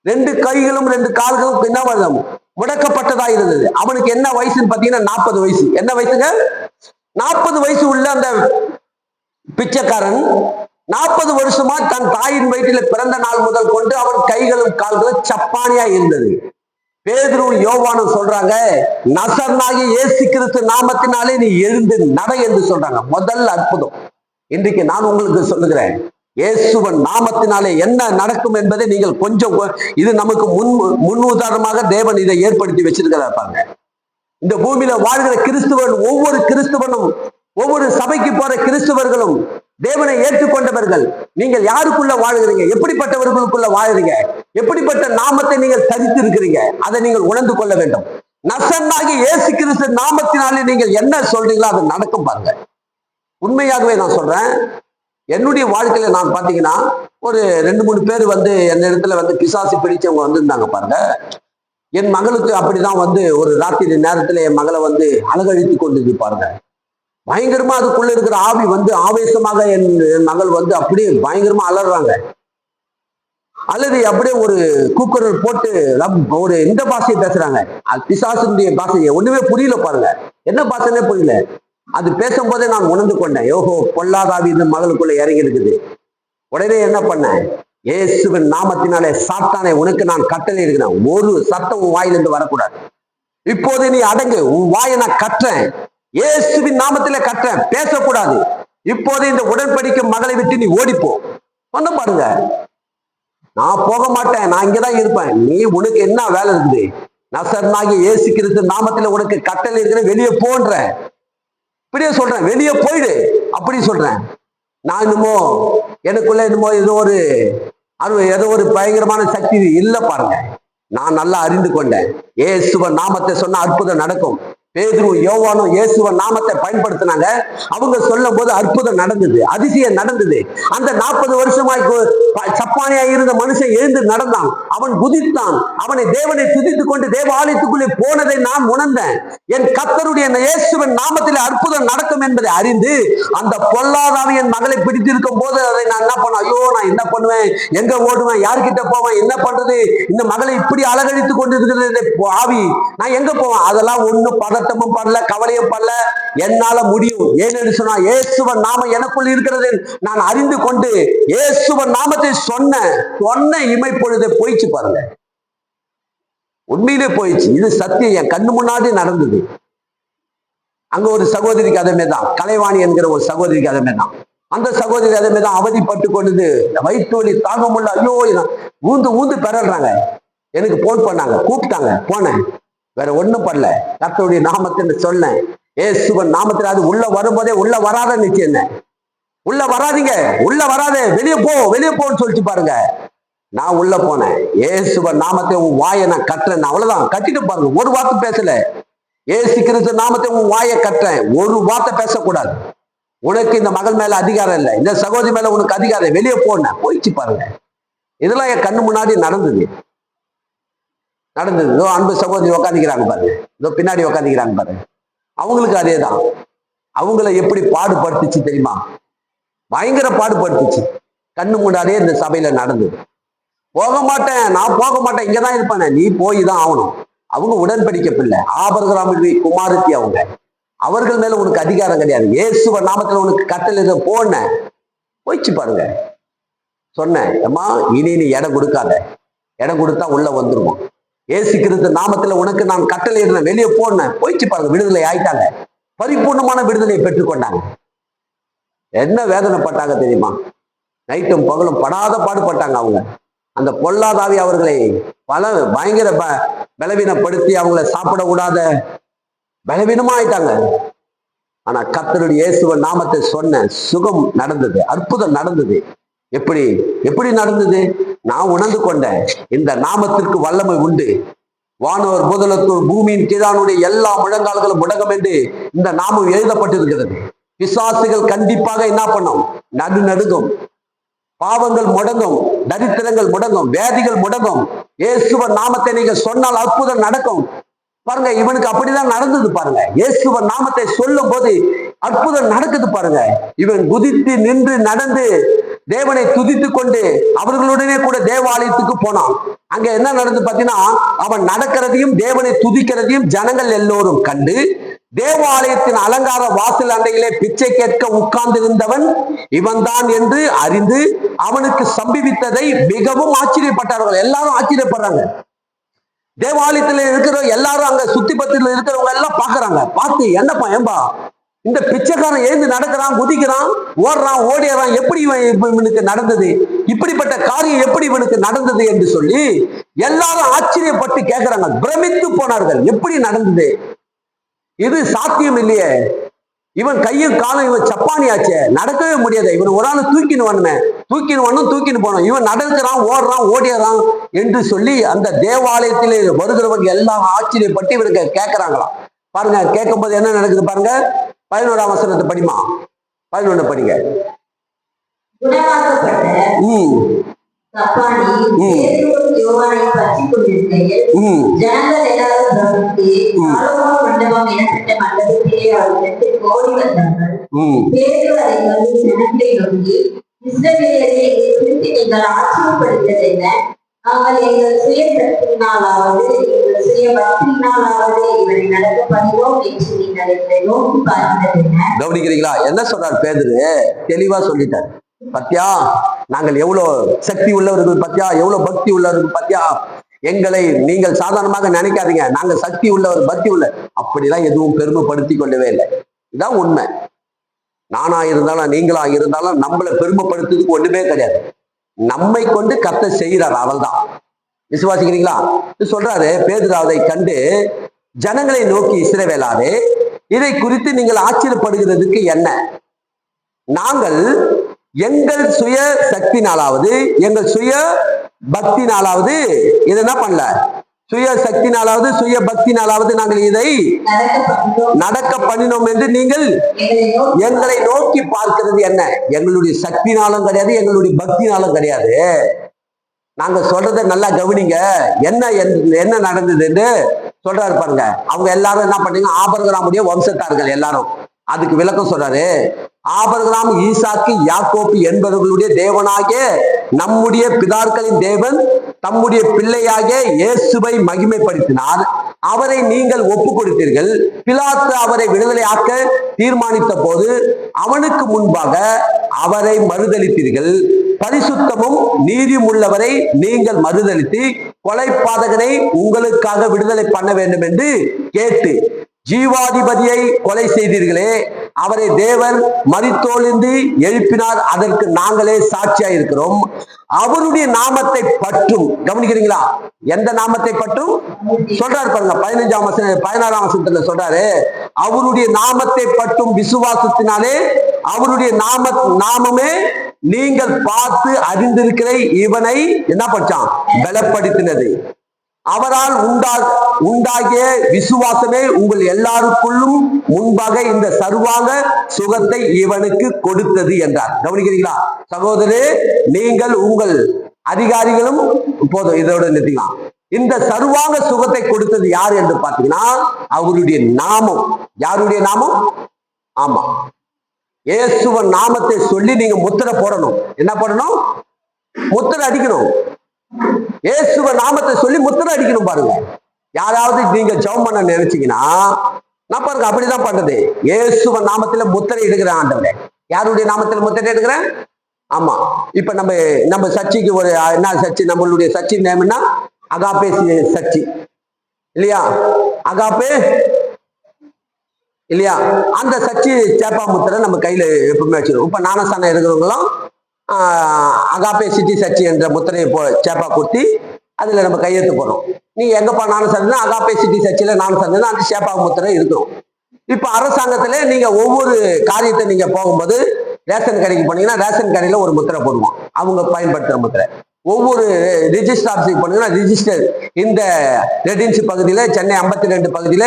2 கைகளும் 2 கால்களும் என்ன வரும், முடக்கப்பட்டதா இருந்தது. அவனுக்கு என்ன வயசுன்னு பாத்தீங்கன்னா 40 வயசு. என்ன வயசுங்க? 40 வயசு உள்ள அந்த பிச்சைக்காரன் 40 வருஷமா தன் தாயின் வயிற்றில் பிறந்த நாள் முதல் கொண்டு அவன் கைகளும் கால்களும் சப்பானியா இருந்தது. பேதுரு யோவானும் சொல்றாங்க, நசரேயனாகிய இயேசு கிறிஸ்து நாமத்தினாலே நீ எழுந்து நட என்று சொல்றாங்க. முதல் அற்புதம். இன்றைக்கு நான் உங்களுக்கு சொல்லுகிறேன், இயேசுவன் நாமத்தினாலே என்ன நடக்கும் என்பதை நீங்கள் கொஞ்சம், இது நமக்கு முன் உதாரணமாக தேவன் இதை ஏற்படுத்தி வச்சிருக்கிறார். பாருங்க, இந்த பூமியில வாழ்கிற ஒவ்வொரு கிறிஸ்துவனும், ஒவ்வொரு சபைக்கு போற கிறிஸ்துவர்களும் தேவனை ஏற்றுக்கொண்டவர்கள். நீங்கள் யாருக்குள்ள வாழுகிறீங்க, எப்படிப்பட்டவர்களுக்குள்ள வாழுறீங்க, எப்படிப்பட்ட நாமத்தை நீங்கள் தரித்து இருக்கிறீங்க, அதை நீங்கள் உணர்ந்து கொள்ள வேண்டும். நசரேயனாகிய இயேசு கிறிஸ்து நாமத்தினாலே நீங்கள் என்ன சொல்றீங்களோ அது நடக்கும். பாருங்க, உண்மையாகவே நான் சொல்றேன், என்னுடைய வாழ்க்கையில நான் பாத்தீங்கன்னா ஒரு 2-3 பேர் என் இடத்துல பிசாசு பிடிச்சவங்க வந்திருந்தாங்க. பாருங்க, என் மகளுக்கு அப்படிதான் ஒரு ராத்திரி நேரத்துல என் மகளை அலகழித்து கொண்டு பாருங்க, பயங்கரமா அதுக்குள்ள இருக்கிற ஆவி ஆவேசமாக என் மகள் அப்படியே பயங்கரமா அலறாங்க. அல்லது அப்படியே ஒரு கூக்குரல் போட்டு ஒரு இந்த பாஷையை பேசுறாங்க. அது பிசாசுடைய பாஷையை ஒண்ணுமே புரியல பாருங்க. என்ன பாஷைன்னே புரியல. அது பேசும்போதே நான் உணர்ந்து கொண்டேன். யோகோ பொல்லாதாவி இந்த மகளுக்குள்ள இறங்கி இருக்குது. உடனே என்ன பண்ணேன்? இயேசுவின் நாமத்தினாலே சாத்தானே உனக்கு நான் கட்டளை இருக்கிறேன். ஒரு சத்தம் உன் வாயிலிருந்து வரக்கூடாது. இப்போது நீ அடங்கு. உன் வாயை நான் கட்டுறேன். இயேசுவின் நாமத்திலே கட்டுறேன். பேசக்கூடாது. இப்போது இந்த உடன்படிக்கை மகளை விட்டு நீ ஓடிப்போ. சொன்ன பாருங்க. நான் போக மாட்டேன். நான் இங்கதான் இருப்பேன். நீ உனக்கு என்ன வேலை இருக்குது? நசரனாகிய இயேசு கிறிஸ்து நாமத்துல உனக்கு கட்டளை இருக்கிற, வெளியே போன்ற. இப்படியே சொல்றேன், வெளியே போயிடு அப்படி சொல்றேன். நான் என்னமோ எனக்குள்ள என்னமோ ஏதோ ஒரு பயங்கரமான சக்தி இல்ல பாருங்க. நான் நல்லா அறிந்து கொண்டேன். இயேசுவ நாமத்தை சொன்ன அற்புதம் நடக்கும். பேதுரு யோவானும் இயேசுவ நாமத்தை பயன்படுத்தினாங்க. அவங்க சொல்லும் போது அற்புதம் நடந்தது, அதிசயம் நடந்தது. அந்த 40 வருஷமாய் சப்பானியா இருந்த மனுஷன் எழுந்து நடந்தான். அவன் குதித்தான். அவனை தேவனை துதித்துக் கொண்டு தேவ ஆலயத்துக்குள்ளே போனதை நான் உணர்ந்தேன். என் கர்த்தருடைய இயேசுவின் நாமத்தில் அற்புதம் நடக்கும் என்பதை அறிந்து அந்த பொல்லாதாவி என் மகளை பிடித்திருக்கும் போது அதை நான் என்ன பண்ண, ஐயோ நான் என்ன பண்ணுவேன், எங்க ஓடுவேன், யார்கிட்ட போவேன், என்ன பண்றது, இந்த மகளை இப்படி அலகழித்துக் கொண்டு இருக்கிறது ஆவி, நான் எங்க போவேன்? அதெல்லாம் ஒண்ணும் பதட்டமும் படல, கவலையும் படல. என்னால முடியும். ஏன்னு சொன்னா இயேசுவன் நாமம் எனக்குள் இருக்கிறது நான் அறிந்து கொண்டு இயேசுவன் நாமத்தை சொன்ன இமைப்பொழுதே போயிடுச்சு பாருங்க. உண்மையிலே போயிடுச்சு. இது சத்தியம், என் கண்ணு முன்னாடி நடந்தது. அங்க ஒரு சகோதரிக்கு அதே தான், கலைவாணி என்கிற ஒரு சகோதரிக்கு அதே தான். அந்த சகோதரி அதே தான் அவதிப்பட்டு கொண்டது, வயிற்று வலி தாங்க முடியல. ஐயோ ஊந்து பெறல்றாங்க. எனக்கு போன் பண்ணாங்க, கூப்பிட்டாங்க, போனேன். வேற ஒண்ணும் பண்ணல. கர்த்தருடைய நாமத்தை சொன்னேன். இயேசுவின் நாமத்தில் அது உள்ள வரும்போதே உள்ள வராத நிச்சயம் என்ன, உள்ள வராதீங்க, உள்ள வராதே, வெளியே போன்னு சொல்லிட்டு பாருங்க. நான் உள்ள போனேன். இயேசுவின் நாமத்தை உன் வாயை நான் கட்டுறேன். அவ்வளவுதான், கட்டிட்டு பாருங்க. ஒரு வார்த்தை பேசல. இயேசு கிறிஸ்து நாமத்தை உன் வாயை கட்டுறேன். ஒரு வார்த்தை பேசக்கூடாது. உனக்கு இந்த மகள் மேல அதிகாரம் இல்லை, இந்த சகோதரி மேல உனக்கு அதிகாரம், வெளியே போன போயிடுச்சு பாருங்க. இதெல்லாம் என் கண்ணு முன்னாடி நடந்தது. இதோ அன்பு சகோதரி உக்காந்துக்கிறாங்க பாருங்க, இதோ பின்னாடி உக்காந்துக்கிறாங்க பாருங்க. அவங்களுக்கு அதே தான். அவங்கள எப்படி பாடுபடுத்துச்சு தெரியுமா? பயங்கர பாடுபடுத்துச்சு. கண்ணு முன்னாடியே இந்த சபையில நடந்தது. போக மாட்டேன், நான் போக மாட்டேன், இங்கதான் இருப்பேன். நீ போய் தான் ஆகணும். அவங்க உடன்படிக்கை பிள்ளை, ஆபிரகாமின் குமாரத்தி. அவர்கள் மேல உனக்கு அதிகாரம் கிடையாது. இயேசுவ நாமத்துல உனக்கு கட்டளை போன போயிடுச்சு பாருங்க. சொன்னேன், அம்மா இனி நீ இடம் கொடுக்காத, இடம் கொடுத்தா உள்ள வந்துருவோம். இயேசு கிறிஸ்து நாமத்துல உனக்கு நான் கட்டளை இருந்தேன், வெளியே போனேன். போயிடுச்சு பாருங்க. விடுதலை ஆயிட்டாங்க. பரிபூர்ணமான விடுதலையை பெற்றுக்கொண்டாங்க. என்ன வேதனைப்பட்டாங்க தெரியுமா? நைட்டும் பகலும் படாத பாடுபட்டாங்க அவங்க. அந்த பொல்லாதாவி அவர்களை பயங்கர பலவீனப்படுத்தி அவங்கள சாப்பிட கூடாத பலவீனமா ஆயிட்டாங்க. ஆனா கர்த்தருடைய இயேசுவின் நாமத்தை சொன்ன சுகம் நடந்தது, அற்புதம் நடந்தது. எப்படி நடந்தது? நான் உணர்ந்து கொண்டேன். இந்த நாமத்திற்கு வல்லமை உண்டு. வானோர் முதலத்தோர் பூமியின் கீழானுடைய எல்லா முழங்கால்களும் முடங்கும் என்று இந்த நாமம் எழுதப்பட்டிருக்கிறது. பிசாசுகள் கண்டிப்பாக என்ன பண்ணும்? நடுநடுங்கும். பாவங்கள் முடங்கும், தரித்திரங்கள் முடங்கும், வியாதிகள் முடங்கும். இயேசுவின் நாமத்தை நீங்க சொன்னால் அற்புதம் நடக்கும். பாருங்க, இவனுக்கு அப்படிதான் நடந்தது பாருங்க. இயேசுவின் நாமத்தை சொல்லும் போது அற்புதம் நடக்குது பாருங்க. இவன் குதித்து நின்று நடந்து தேவனை துதித்து கொண்டு அவர்களுடனே கூட தேவாலயத்துக்கு போனான். அங்க என்ன நடந்து பாத்தீங்கன்னா, அவன் நடக்கிறதையும் தேவனை துதிக்கிறதையும் ஜனங்கள் எல்லோரும் கண்டு தேவாலயத்தின் அலங்கார வாசல் அண்டையிலே பிச்சை கேட்க உட்கார்ந்திருந்தவன் இவன் தான் என்று அறிந்து அவனுக்கு சம்பவித்ததை மிகவும் ஆச்சரியப்பட்டார்கள். எல்லாரும் ஆச்சரியப்படுறாங்க. தேவாலயத்துல இருக்கிற எல்லாரும், அங்க சுத்தி பத்தில இருக்கிறவங்க எல்லாம் பாக்குறாங்க. பார்த்து, என்னப்பா ஏம்பா இந்த பிச்சைக்காரன் எழுந்து நடக்கிறான், குதிக்கிறான், ஓடுறான், ஓடிடுறான், எப்படி இவனுக்கு நடந்தது? இப்படிப்பட்ட காரியம் எப்படி இவனுக்கு நடந்தது என்று சொல்லி எல்லாரும் ஆச்சரியப்பட்டு கேட்கிறாங்க. பிரமித்து போனார்கள். எப்படி நடந்தது? இது சாத்தியம் இல்லையே. இவன் கையும் காலம், இவன் சப்பானியாச்சே, நடக்கவே முடியாது. இவன் ஒரு ஆள் தூக்கின்னு போனோம். இவன் நடக்கிறான், ஓடுறான், ஓடிடுறான் என்று சொல்லி அந்த தேவாலயத்தில் வருகிறவங்க எல்லாம் ஆச்சரியப்பட்டு இவனுக்கு கேட்கிறாங்களாம். பாருங்க, கேட்கும் போது என்ன நடக்குது பாருங்க. 11ஆம் வசனத்தை படிமா. 11 படிங்க. இஸ்ரவேலரை இதை குறித்து நீங்கள் ஆச்சரியப்படுகிறது என்ன? நாங்கள் எங்கள் சுய சக்தியினாலாவது எங்கள் சுய பக்தியினாலாவது இவரை நடக்க பண்ணுவோம் என்று நீங்கள் எங்களை நோக்கி பார்க்கிறது என்ன? கவனிக்கிறீங்களா? என்ன சொல்றார் பேதுரு? தெளிவா சொல்லிட்டார். பத்தியா, நாங்கள் எவ்வளவு சக்தி உள்ளவர்கள், பத்தியா எவ்வளவு பக்தி உள்ளவர்கள், பத்தியா எங்களை நீங்கள் சாதாரணமாக நினைக்காதீங்க, நாங்க சக்தி உள்ளவர் பக்தி உள்ள அப்படிலாம் எதுவும் பெருமைப்படுத்தி கொள்ளவே இல்லை. இதான் உண்மை. நானா இருந்தாலும் நீங்களா இருந்தாலும் நம்மளை பெருமைப்படுத்துறதுக்கு ஒண்ணுமே கிடையாது. நம்மை கொண்டு கர்த்தர் செய்கிறார், அவள்தான். விசுவாசிக்கிறீங்களா? சொல்றாரு பேதுரு அதை கண்டு ஜனங்களை நோக்கி, இஸ்ரவேலாரே இதை குறித்து நீங்கள் ஆச்சரியப்படுகிறதுக்கு என்ன? நாங்கள் எங்கள் சுய சக்தினாலாவது எங்கள் சுய பக்தினாலாவது இதை என்ன பண்ணல, சுய சக்தினாலாவது சுய பக்தினாலாவது நாங்கள் இதை நடக்க பண்ணினோம் என்று நீங்கள் எங்களை நோக்கி பார்க்கிறது என்ன? எங்களுடைய சக்தினாலும் கிடையாது, எங்களுடைய பக்தினாலும் கிடையாது. நாங்க சொல்றதை நல்லா கவனிங்க. என்ன நடந்தது என்று சொல்றாரு பாருங்க. அவங்க எல்லாரும் என்ன பண்ணீங்க? ஆபிரகாமுடைய வம்சத்தார்கள் எல்லாரும். அதுக்கு விளக்கம் சொல்றாரு. ஆபிரகாம், ஈசாக்கு, யாக்கோப்பு என்பவர்களுடைய தேவனாகிய நம்முடைய பிதாக்களின் தேவன் தம்முடைய பிள்ளையாகிய இயேசுவை மகிமைப்படுத்தினார். அவரை நீங்கள் ஒப்பு கொடுத்தீர்கள். பிலாத்து அவரை விடுதலையாக்க தீர்மானித்த போது அவனுக்கு முன்பாக அவரை மறுதளித்தீர்கள். பரிசுத்தமும் நீதியும் உள்ளவரை நீங்கள் மறுதளித்து கொலைபாதகனை உங்களுக்காக விடுதலை பண்ண வேண்டும் என்று கேட்டு ஜீவாதிபதியை கொலை செய்தீர்களே, அவரை தேவன் மரித்தோலிருந்து எழுப்பினார், அதற்கு நாங்களே சாட்சியா இருக்கிறோம். அவருடைய நாமத்தை பற்றும், கவனிக்கிறீங்களா? எந்த நாமத்தை பற்றும் சொல்றாரு பாருங்க. 16ஆம் வசனத்துல சொல்றாரு, அவருடைய நாமத்தை பற்றும் விசுவாசத்தினாலே அவருடைய நாமமே நீங்கள் பார்த்து அறிந்திருக்கிற இவனை என்ன படிச்சான்? பலப்படுத்தினது. அவரால் உண்டாகிய விசுவாசமே உங்கள் எல்லாருக்குள்ளும் முன்பாக இந்த சர்வாங்க சுகத்தை இவனுக்கு கொடுத்தது என்றார். கவனிக்கிறீங்களா சகோதரே? நீங்கள் உங்கள் அதிகாரிகளும் போதும், இதோட நிறுத்திக்கலாம். இந்த சர்வாங்க சுகத்தை கொடுத்தது யார் என்று பார்த்தீங்கன்னா அவருடைய நாமம். யாருடைய நாமம்? ஆமா, இயேசுவின் நாமத்தை சொல்லி நீங்க முத்திரை போடணும். என்ன போடணும்? முத்திரை அடிக்கணும். இயேசுவ நாமத்தை சொல்லி முத்திரை அடிக்கணும். பாருங்க, யாராவது நீங்க ஜெபம் பண்ண நினைச்சீங்கன்னா நான் பாருங்க அப்படிதான் பண்றது. இயேசுவ நாமத்துல முத்திரை எடுக்கிறேன் ஆண்டவரே. யாருடைய நாமத்துல முத்திரை எடுக்கிறேன்? ஆமா. இப்ப நம்ம சர்ச்சைக்கு ஒரு என்ன சர்ச்சை? நம்மளுடைய சர்ச்சை நேம்னா அகாப்பே சர்ச்சை இல்லையா? அகாப்பே இல்லையா? அந்த சர்ச்சை சேப்பா முத்திரை நம்ம கையில எப்பவுமே வச்சிருக்கோம். இப்ப ஞானஸ்தானம் இருக்கிறவங்களும் அகாப்பே சிட்டி சர்ச்சி என்ற முத்திரையை சேப்பா குத்தி அதுல நம்ம கையெழுத்து போறோம். நீ எங்கப்பா நானும் சர்னா அகாப்பே சிட்டி சர்ச்சில நானும் சர்னா அந்த சேப்பா முத்திரை இருக்கும். இப்ப அரசாங்கத்துல நீங்க ஒவ்வொரு காரியத்தை நீங்க போகும்போது ரேஷன் கடைக்கு போனீங்கன்னா ரேஷன் கடையில ஒரு முத்திரை போடுவோம், அவங்க பயன்படுத்துற முத்திரை. ஒவ்வொரு ரிஜிஸ்டர் ஆஃபீஸுக்கு போனீங்கன்னா ரிஜிஸ்டர் இந்த ரெடின்சி பகுதியில சென்னை 52 பகுதியில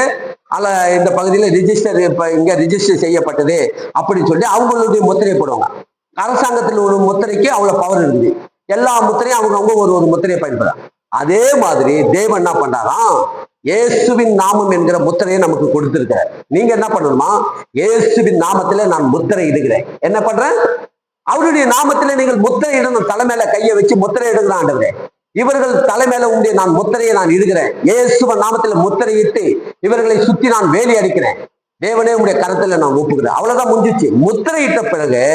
இந்த பகுதியில ரிஜிஸ்டர் இப்ப இங்க ரிஜிஸ்டர் செய்யப்பட்டது அப்படின்னு சொல்லி அவங்களுடைய முத்திரையை போடுவாங்க. அரசாங்கத்தில் ஒரு முத்திரைக்கு அவ்வளவு பவர் இருக்குது. எல்லா முத்திரையும் அவங்க ஒரு முத்திரையை பயன்படுறாங்க. அதே மாதிரி தேவன் என்ன பண்றாராம்? இயேசுவின் நாமம் என்கிற முத்திரையை நமக்கு கொடுத்திருக்கிறார். நீங்க என்ன பண்ணணுமா? இயேசுவின் நாமத்துல நான் முத்திரை இடுகிறேன். என்ன பண்றேன்? அவருடைய நாமத்துல நீங்கள் முத்திரை இடணும். தலைமையில கையை வச்சு முத்திரை இடுகிறான் ஆண்டவரே. இவர்கள் தலைமையில உண்டு நான் முத்திரையை நான் இடுகிறேன். இயேசுவின் நாமத்துல முத்திரையிட்டு இவர்களை சுத்தி நான் வேலி அடிக்கிறேன். தேவனே உங்களுடைய கருத்துல நான் ஒப்புக்கிறேன். அவ்வளவுதான் முடிஞ்சிச்சு. முத்திரையிட்ட பிறகு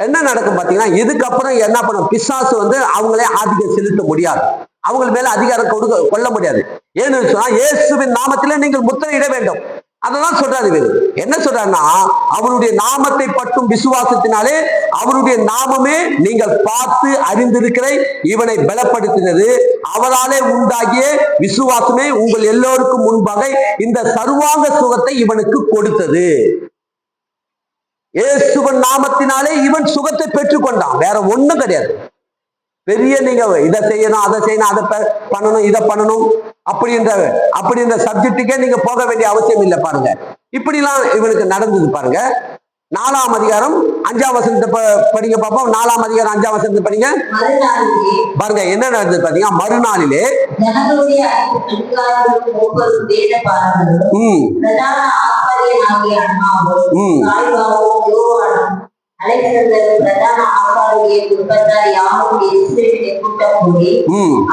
என்ன நடக்கும் பாத்தீங்கன்னா, இதுக்கப்புறம் என்ன பண்ணும்? பிசாசு அவங்களே ஆதிக்கம் செலுத்த முடியாது, அவங்க மேல அதிகாரம் கொள்ள முடியாது. ஏன்னு சொன்னா இயேசுவின் நாமத்திலே நீங்கள் முத்திரையிட வேண்டும். அததான் சொல்றாரு. என்ன சொல்றாருன்னா, அவருடைய நாமத்தை பற்றும் விசுவாசத்தினாலே அவருடைய நாமமே நீங்கள் பார்த்து அறிந்திருக்கிற இவனை பலப்படுத்தினது. அவராலே உண்டாகிய விசுவாசமே உங்கள் எல்லோருக்கும் முன்பாக இந்த சர்வாங்க சுகத்தை இவனுக்கு கொடுத்தது. இயேசுவின் நாமத்தினாலே இவன் சுகத்தை பெற்றுக்கொண்டான். வேற ஒண்ணும் கிடையாது. பெரிய நீங்க இதை செய்யணும், அதை செய்யணும், அதை பண்ணணும், இதை பண்ணணும் அப்படின்ற சப்ஜெக்டுக்கே நீங்க போக வேண்டிய அவசியம் இல்லை. பாருங்க, இப்படிலாம் இவனுக்கு நடந்தது. பாருங்க, 4ஆம் அதிகாரம் 5ஆம் வசனத்தை படிங்க பார்ப்போம். 4ஆம் அதிகாரம் 5ஆம் வசனத்தை படிங்க. பாருங்க என்ன நடந்தது பாத்தீங்கன்னா, மறுநாளிலே அலெக்சாந்தர் பிரதான ஆசாரிய குடும்பத்தார் யாரும் எருசலேமிலே கூட்டம் கூடி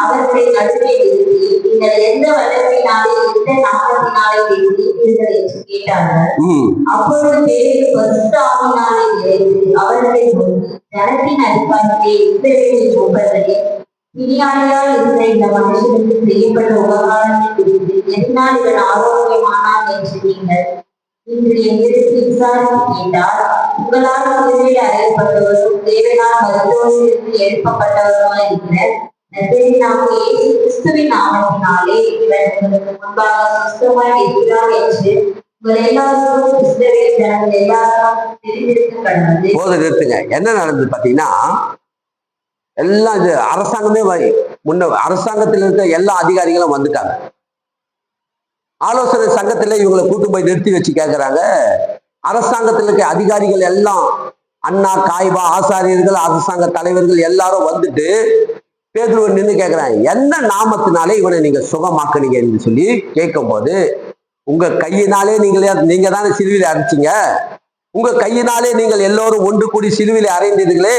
அவர்களை நடுவே நிறுத்தி, நீங்கள் எந்த வல்லமையினாலே எந்த நாமத்தினாலே இருக்கிறீர்கள் என்று கேட்டார்கள். அப்பொழுது பேதுரு பரிசுத்த ஆவியினாலே நிறைந்து அவர்களை நோக்கி, ஜனத்தின் அதிகாரிகளே, இஸ்ரவேலின் மூப்பர்களே, பிணியாளியால் இருந்த இந்த மனுஷனுக்கு செய்யப்பட்ட உபகாரத்தை குறித்து எதனால் இவன் ஆரோக்கியமானான் என்று நீங்கள் இன்று எங்களுக்கு விசாரித்து கேட்டால், உங்களால் சிலுவையில் அறையப்பட்டவரும் தேவனால் மருத்துவத்திற்கு எழுப்பப்பட்டவருமாய் இருக்கிற நசரேயனாகிய இயேசு கிறிஸ்துவின் நாமத்தினாலே இவன் உங்களுக்கு முன்பாக சுத்தமாய் இருக்கிறார் என்று உங்கள் எல்லாருக்கும் இஸ்ரவேல் ஜனங்கள் எல்லாரும் தெரிந்திருக்க கடவுது. போது நிறுத்துங்க. என்ன நடந்தது பாத்தீங்கன்னா, எல்லாம் இது அரசாங்கமே அரசாங்கத்தில் இருக்க எல்லா அதிகாரிகளும் வந்துட்டாங்க. ஆலோசனை சங்கத்துல இவங்களை கூட்டு போய் நிறுத்தி வச்சு கேட்கிறாங்க. அரசாங்கத்தில் இருக்க அதிகாரிகள் எல்லாம், அண்ணா, காய்பா, ஆசாரியர்கள், அரசாங்க தலைவர்கள் எல்லாரும் வந்துட்டு பேதுருவை நின்று கேட்கிறாங்க, என்ன நாமத்தினாலே இவனை நீங்க சுகமாக்குனீங்கன்னு சொல்லி கேட்கும் போது, உங்க கையினாலே நீங்க தானே சிலுவையில அரைச்சிங்க, உங்க கையினாலே நீங்கள் எல்லோரும் ஒன்று கூடி சிலுவையில அறைந்தீர்களே,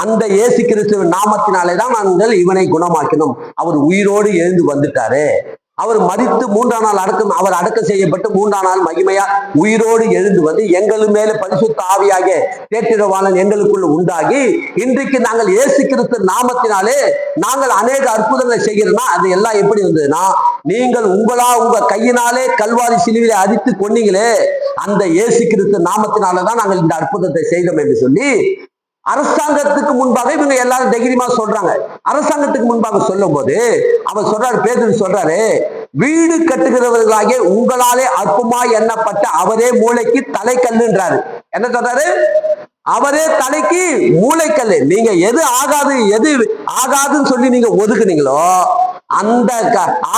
அந்த இயேசு கிறிஸ்துவின் நாமத்தினாலே தான் நாங்கள் இவனை குணமாக்கினோம். அவர் உயிரோடு எழுந்து வந்துட்டாரு. அவர் மரித்து 3ஆம் நாள் அவர் அடக்கம் செய்யப்பட்டு 3ஆம் நாள் மகிமையா உயிரோடு எழுந்து வந்து எங்கள் மேல பரிசுத்த ஆவியாக தேற்றிடவாளன் எங்களுக்குள்ள உண்டாகி, இன்றைக்கு நாங்கள் இயேசு கிறிஸ்து நாமத்தினாலே நாங்கள் அநேக அற்புதங்களை செய்கிறோம்னா அது எல்லாம் எப்படி வந்ததுன்னா, நீங்கள் உங்க கையினாலே கல்வாரி சிலுவையிலே அடித்து கொன்னீங்களே, அந்த இயேசு கிறிஸ்து நாமத்தினாலதான் நாங்கள் இந்த அற்புதத்தை செய்தோம் என்று சொல்லி அரசாங்கத்துக்கு முன்பாக இவங்க எல்லாரும் தைரியமா சொல்றாங்க. அரசாங்கத்துக்கு முன்பாக சொல்லும் போது அவர் சொல்றாரு, பேதுரு சொல்றாரு, வீடு கட்டுகிறவர்களாகிய உங்களாலே அற்புதமாய் எண்ணப்பட்ட அவரே மூளைக்கு தலைக்கல்லுன்றாரு. என்ன சொல்றாரு? அவரே தலைக்கு மூளைக்கல்லு. நீங்க எது ஆகாதுன்னு சொல்லி நீங்க ஒதுக்குனீங்களோ, அந்த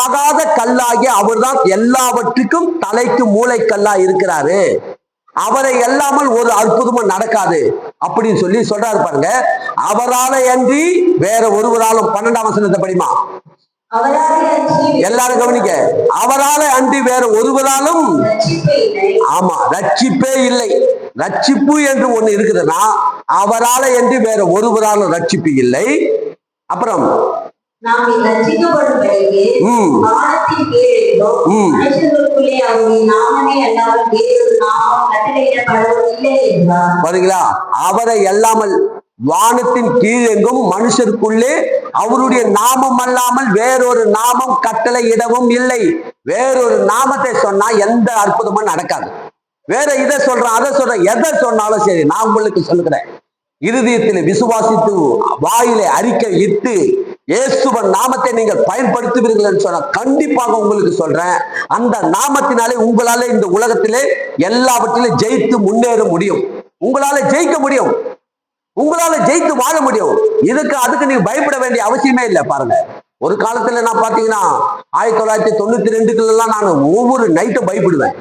ஆகாத கல்லாகிய அவர் தான் எல்லாவற்றுக்கும் தலைக்கு மூளைக்கல்லா இருக்கிறாரு. அவரை எல்லாமல் ஒரு அற்புதமும் நடக்காது அப்படின்னு சொல்லி சொல்றாரு பாருங்க. அவரால அன்றி வேற ஒருவராலும் 12ஆம் வசனத்தை படிமா, எல்லாரும் கவனிக்க, அவரால அன்றி வேற ஒருவராலும் ஆமா ரட்சிப்பே இல்லை. ரட்சிப்பு என்று ஒண்ணு இருக்குதுன்னா அவரால அன்றி வேற ஒருவராலும் ரட்சிப்பு இல்லை. அப்புறம் பாருங்களா, அவரை அல்லாமல் வானத்தின் கீழெங்கும் மனுஷருக்குள்ளே அவருடைய நாமம் அல்லாமல் வேறொரு நாமம் கட்டளை இடவும் இல்லை. வேறொரு நாமத்தை சொன்னா எந்த அற்புதமும் நடக்காது. வேற இதை சொல்றேன் அதை சொல்றேன் எதை சொன்னாலும் சரி, நான் உங்களுக்கு சொல்லுகிறேன், இருதயத்தில் விசுவாசித்து வாயிலை அறிக்கை இட்டு இயேசுவின் நாமத்தை நீங்கள் பயன்படுத்துவீர்கள் என்று சொன்ன கண்டிப்பாக உங்களுக்கு சொல்றேன், அந்த நாமத்தினாலே உங்களால இந்த உலகத்திலே எல்லாவற்றிலும் ஜெயித்து முன்னேற முடியும். உங்களால ஜெயிக்க முடியும், உங்களால ஜெயித்து வாழ முடியும். அதுக்கு நீங்க பயப்பட வேண்டிய அவசியமே இல்லை. பாருங்க, ஒரு காலத்துல நான் பாத்தீங்கன்னா 1992 நான் ஒவ்வொரு நைட்டும் பயப்படுவேன்.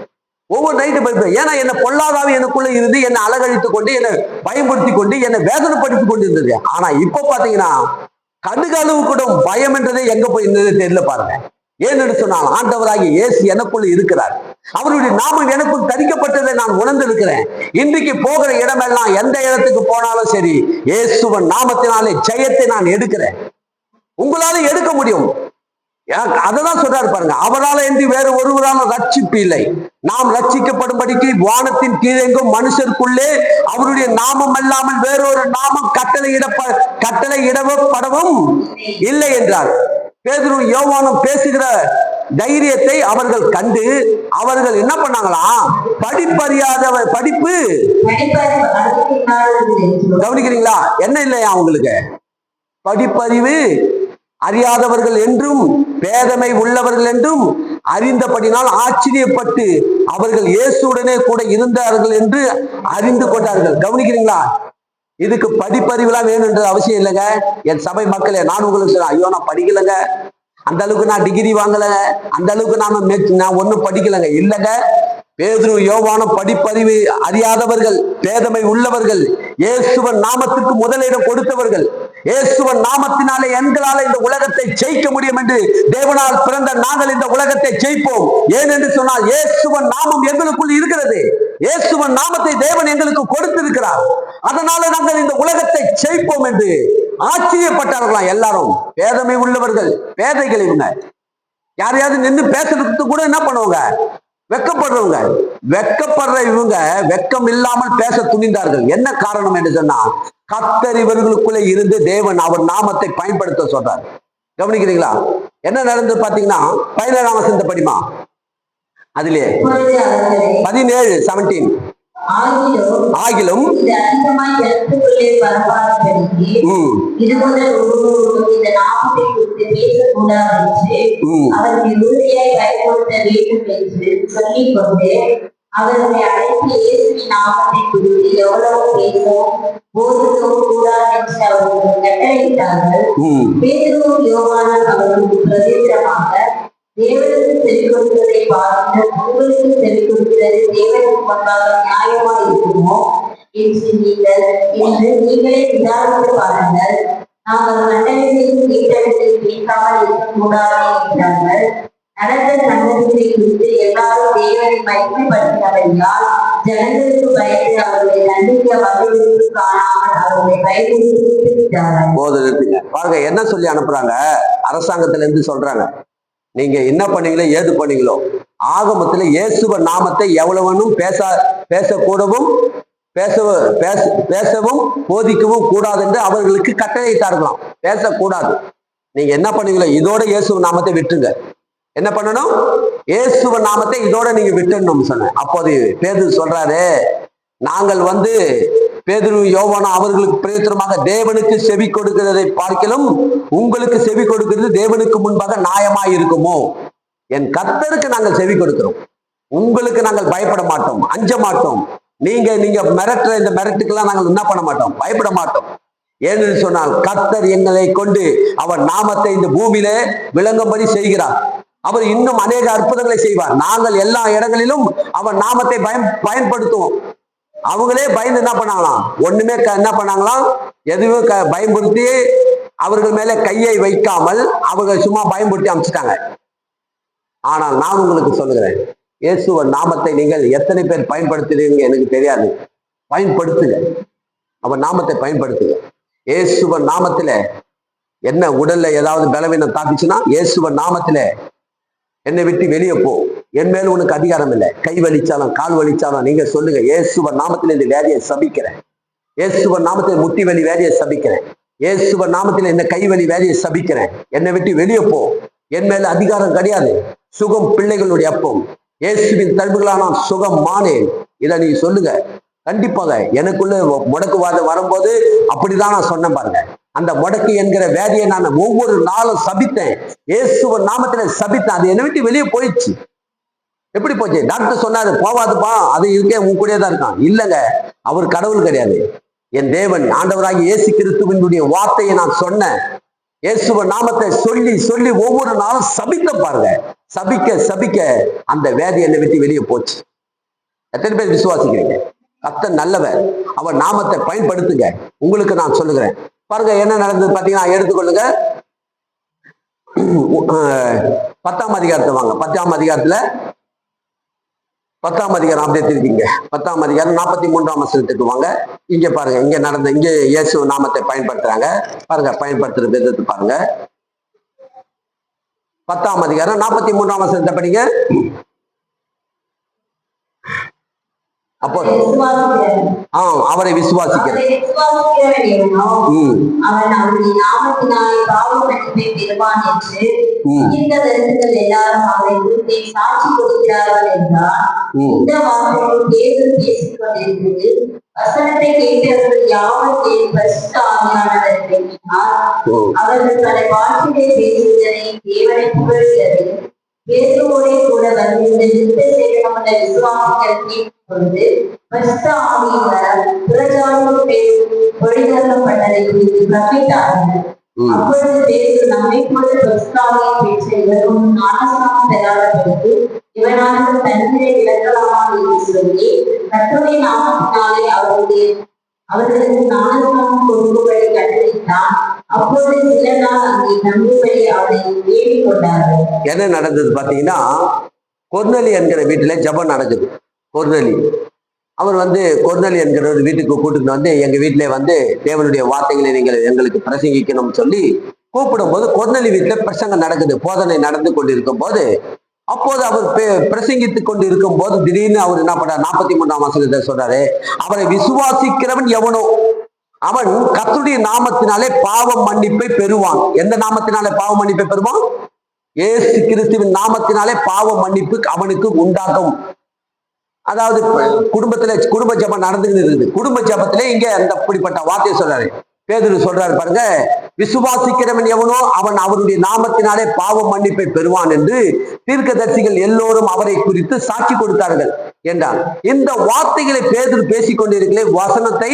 ஏன்னா என்ன பொல்லாதாவி எனக்குள்ள இருந்து என்னை அலகழித்து கொண்டு என்னை பயன்படுத்தி கொண்டு என்னை வேதனைப்படுத்தி கொண்டு இருந்தது. ஆனா இப்ப பாத்தீங்கன்னா கடுகளவு கூட பயம் என்றதே எங்க போய் இருந்தது தெரியல. பாருங்க, ஏன்னு சொன்னால் ஆண்டவராகிய இயேசு எனக்குள்ள இருக்கிறார். அவருடைய நாமம் எனக்குள் தரிக்கப்பட்டதை நான் உணர்ந்திருக்கிறேன். இன்றைக்கு போகிற இடமெல்லாம் எந்த இடத்துக்கு போனாலும் சரி, இயேசுவின் நாமத்தினாலே ஜெயத்தை நான் எடுக்கிறேன். உங்களால எடுக்க முடியும். அததான் சொல்றாரு பாருங்க, அவரால் என்று வேறு ஒருவரான ரட்சிப்பு இல்லை. நாம் ரட்சிக்கப்படும்படிக்கு வானத்தின் கீழெங்கும் மனுஷருக்குள்ளே அவருடைய நாமம் அல்லாமல் வேறொரு நாமம் கட்டளை இடப்படவும் இல்லை என்றார். பேதுரு யோவானும் பேசுகிற தைரியத்தை அவர்கள் கண்டு அவர்கள் என்ன பண்ணாங்களா, படிப்பு கவனிக்கிறீங்களா, என்ன இல்லையா அவங்களுக்கு படிப்பறிவு அறியாதவர்கள் என்றும் பேதமை உள்ளவர்கள் என்றும் அறிந்தபடினால் ஆச்சரியப்பட்டு அவர்கள் இயேசுடனே கூட இருந்தார்கள் என்று அறிந்து கொண்டார்கள். கவனிக்கிறீங்களா? இதுக்கு படிப்பறிவுலாம் வேணும்ன்றது அவசியம் இல்லைங்க. என் சபை மக்களே, நான் உங்களுக்கு சொல்றேன், ஐயோ நான் படிக்கலைங்க, அந்த அளவுக்கு நான் டிகிரி வாங்கலைங்க, அந்த அளவுக்கு நான் ஒன்றும் படிக்கலைங்க. இல்லைங்க, பேதுரு யோவானும் படிப்பறிவு அறியாதவர்கள், பேதமை உள்ளவர்கள், இயேசுவின் நாமத்துக்கு முதலிடம் கொடுத்தவர்கள். இயேசுவின் நாமத்தினாலே எங்களால இந்த உலகத்தை ஜெயிக்க முடியும் என்று தேவனால் பிறந்த நாங்கள் இந்த உலகத்தை ஜெயிப்போம். ஏனென்று சொன்னால் இயேசுவின் நாமம் எங்களுக்குள் இருக்கிறது. இயேசுவின் நாமத்தை தேவன் எங்களுக்கு கொடுத்திருக்கிறார். அதனால நாங்கள் இந்த உலகத்தை ஜெயிப்போம் என்று ஆச்சரியப்பட்டார்களாம் எல்லாரும். பேதமை உள்ளவர்கள், பேதைகள் இவங்க. யாரையாவது நின்று பேசுறதுக்கு கூட என்ன பண்ணுவாங்க? வெக்கப்படுறவங்க. வெக்கப்படுற இவங்க வெக்கம் இல்லாமல் பேச துணிந்தார்கள். என்ன காரணம் என்று சொன்னா, கர்த்தர் இவர்களுக்குள்ளே இருந்து தேவன் அவர் நாமத்தை பயன்படுத்த சொல்றார். கவனிக்கிறீங்களா? என்ன நடந்தது பாத்தீங்கன்னா, 17ஆம் வசனத்தை படிமா. அதிலே 17:17 ஆகிலும் இது அதிகமாய் ஜனத்துக்குள்ளே பரவாதபடிக்கு இது முதல் ஒருவரும் இந்த நாமத்தை குறித்து பேசக்கூடாது என்று அவர்கள் உறுதியாய் பயன்படுத்த வேண்டும் என்று சொல்லிக் கொண்டு அவர்களை அழைத்து இயேசுவின் நாமத்தை குறித்து எவ்வளவு பேசவும் போதிக்கவும் கூடாது என்று அவர்கள் கட்டளையிட்டார்கள். பேதுருவும் யோவானும் அவர்களுக்கு பிரதித்திரமாக, தேவனுக்கு செவி கொடுத்ததை பார்த்து உங்களுக்கு செவி கொடுத்தது தேவனுக்கு முன்பாக நியாயமாய் இருக்குமோ என்று நீங்களே விசாரித்து பாருங்கள். நாங்கள் கண்டறிந்து கேட்டவற்றை கேட்காமல் இருக்கக்கூடாது என்றார்கள். நடந்த சங்கதிகளை குறித்து எல்லாரும் தேவனை மகிமைப்படுத்தினபடியால் ஜனங்களுக்கு பயந்து அவர்களை நம்பிக்க பதிலுக்கு காணாமல் அவர்களை பயன்படுத்தி விட்டார்கள். பாருங்க என்ன சொல்லி அனுப்புறாங்க. அரசாங்கத்துல இருந்து சொல்றாங்க, நீங்க என்ன பண்ணீங்களோ ஏது பண்ணீங்களோ ஆகமத்துல இயேசுவ நாமத்தை எவ்வளவனும் பேசக்கூடவும் பேசவும் போதிக்கவும் கூடாது என்று அவர்களுக்கு கட்டளையிட்டார்களாம். பேசக்கூடாது. நீங்க என்ன பண்ணீங்களோ இதோட இயேசுவ நாமத்தை விட்டுங்க. என்ன பண்ணணும்? இயேசுவ நாமத்தை இதோட நீங்க விட்டுணும் சொன்ன. அப்போது பேதுரு சொல்றாரு, நாங்கள் பேதுரு யோவானும் அவர்களுக்கு பிரயோஜனமாக தேவனுக்கு செவி கொடுக்கிறதை பார்க்கலும் உங்களுக்கு செவி கொடுக்கிறது தேவனுக்கு முன்பாக நியாயமாய் இருக்குமோ? என் கர்த்தருக்கு நாங்கள் செவி கொடுக்கிறோம், உங்களுக்கு நாங்கள் பயப்பட மாட்டோம், அஞ்ச மாட்டோம். நீங்க மிரட்டுற இந்த மிரட்டுக்கெல்லாம் நாங்கள் என்ன பண்ண மாட்டோம், பயப்பட மாட்டோம். ஏனென்று சொன்னால் கர்த்தர் எங்களை கொண்டு அவர் நாமத்தை இந்த பூமியில விளங்கும்படி செய்கிறார். அவர் இன்னும் அநேக அற்புதங்களை செய்வார். நாங்கள் எல்லா இடங்களிலும் அவர் நாமத்தை பயன்படுத்துவோம். அவங்களே பயந்து என்ன பண்ணாங்களாம், ஒண்ணுமே என்ன பண்ணாங்களாம், எதுவும் பயன்படுத்தி அவர்கள் மேல கையை வைக்காமல் அவர்கள் சும்மா பயன்படுத்தி அமைச்சிட்டாங்க. ஆனால் நான் உங்களுக்கு சொல்லுகிறேன், இயேசுவ நாமத்தை நீங்கள் எத்தனை பேர் பயன்படுத்துறீங்க எனக்கு தெரியாது, பயன்படுத்துங்க. அவர் நாமத்தை பயன்படுத்துங்க. இயேசுவ நாமத்துல என்ன உடல்ல ஏதாவது பலவீனம் தாக்குச்சுன்னா இயேசுவ நாமத்துல என்னை விட்டு வெளியே போ, என் மேல உனக்கு அதிகாரம் இல்லை. கை வலிச்சாலும் கால் வலிச்சாலும் நீங்க சொல்லுங்க, இயேசுவ நாமத்துல இந்த வேதியை சபிக்கிறேன், இயேசுவ நாமத்துல முட்டி வலி வேதியை சபிக்கிறேன், இயேசுவ நாமத்துல இந்த கை வலி வேதியை சபிக்கிறேன், என்னை விட்டு வெளியே போ, என் மேல அதிகாரம் கிடையாது. சுகம் பிள்ளைகளுடைய அப்பம், இயேசுவின் தழும்புகளால் நான் சுகம் மானேன். இதை நீ சொல்லுங்க. கண்டிப்பாக எனக்குள்ள முடக்குவாதம் வரும்போது அப்படிதான் நான் சொன்னேன் பாருங்க. அந்த முடக்கு என்கிற வேதியை நான் ஒவ்வொரு நாளும் சபித்தேன், இயேசுவ நாமத்துல சபித்தேன். அது என்னை விட்டு வெளியே போயிடுச்சு. எப்படி போச்சு? டாக்டர் சொன்னாரு போவாதுப்பா, அது இருக்கே உன் கூடயே தான் இருக்கான். இல்லைங்க, அவர் கடவுள் கிடையாது. என் தேவன் ஆண்டவராகி இயேசு கிறிஸ்துவினுடைய வார்த்தையை நான் சொன்னேன். இயேசுவ நாமத்தை சொல்லி சொல்லி ஒவ்வொரு நாளும் சபித்த பாருங்க. சபிக்க சபிக்க அந்த வேதி என்னை விட்டு வெளியே போச்சு. எத்தனை பேர் விசுவாசிக்கிறீங்க? கர்த்தர் நல்லவர், அவர் நாமத்தை பயன்படுத்துங்க. உங்களுக்கு நான் சொல்லுகிறேன் பாருங்க என்ன நடந்தது பாத்தீங்கன்னா, எடுத்துக்கொள்ளுங்க 10ஆம் அதிகாரத்தை வாங்க. 10ஆம் அதிகாரத்துல 10ஆம் அதிகாரம் அப்படியே திருப்பிங்க. 10ஆம் அதிகாரம் 43ஆம் வசனத்துக்கு வாங்க. இங்க பாருங்க, இங்க இயேசு நாமத்தை பயன்படுத்துறாங்க பாருங்க. பயன்படுத்துற விதத்தை பாருங்க. 10ஆம் அதிகாரம் 43ஆம் வசனத்தை படிங்க. அப்போ அவரை விசுவாசிக்கிறேன். வசனத்தை கேட்டவர்கள் யாவரும் பரிசுத்த ஆவியானவரை அவர்கள் தன்னை வாழ்க்கையை பேசுவதை தேவனை புகழ்கிறது. பேசுவோரே கூட வந்து நிறுத்த செய்யப்பட்ட விசுவாசிகள் கேட்டுக்கொண்டு பரிசுத்த ஆவியினர் புறஜாதிகள் பேசும் பொழிதரப்பட்டதை குறித்து பிரமித்தார்கள். அப்பொழுது பேசு நம்மை போல பரிசுத்த ஆவியை பேச இவரும் ஞானஸ்நானம் பெறாதபடிக்கு இவனாக தன்னிலை விளக்கலாமா என்று சொல்லி கர்த்தருடைய நாமத்தினாலே அவர்களுக்கு ஞானஸ்நானம் கொடுக்கும்படி கட்டளையிட்டான். அப்போது சில நாள் அங்கே நம்பும்படி அவரை வேண்டிக் கொண்டார்கள். என்ன நடந்தது பாத்தீங்கன்னா, கொர்நேலி என்கிற வீட்டுல ஜெபம் நடக்குது. கொர்நேலி அவர் வந்து கொர்நேலி என்கிற ஒரு வீட்டுக்கு கூட்டிட்டு வந்து எங்க வீட்டிலே வந்து தேவனுடைய வார்த்தைகளை நீங்கள் எங்களுக்கு பிரசங்கிக்கணும்னு சொல்லி கூப்பிடும் போது கொர்நேலி வீட்டுல பிரசங்கம் நடக்குது, போதனை நடந்து கொண்டிருக்கும் போது, அப்போது அவர் பிரசங்கித்துக் கொண்டு இருக்கும் போது திடீர்னு அவர் என்ன பண்றார், 43ஆம் வசனத்தை சொல்றாரு, அவரை விசுவாசிக்கிறவன் எவனோ அவன் கர்த்தருடைய நாமத்தினாலே பாவ மன்னிப்பை பெறுவான். எந்த நாமத்தினாலே பாவ மன்னிப்பை பெறுவான்? இயேசு கிறிஸ்துவின் நாமத்தினாலே பாவ மன்னிப்பு அவனுக்கு உண்டாகும். அதாவது குடும்ப ஜபம் நடந்துகிட்டு இருக்குது. குடும்ப ஜபத்திலே இங்க அந்த அப்படிப்பட்ட வார்த்தையை சொல்றாரு. பேதுரு சொல்றாரு பாருங்க, விசுவாசிக்கிறவன் எவனோ அவன் அவருடைய நாமத்தினாலே பாவ மன்னிப்பை பெறுவான் என்று தீர்க்கதரிசிகள் எல்லோரும் அவரை குறித்து சாட்சி கொடுத்தார்கள் என்றார். இந்த வார்த்தைகளை பேதுரு பேசிக் கொண்டிருக்கிற வசனத்தை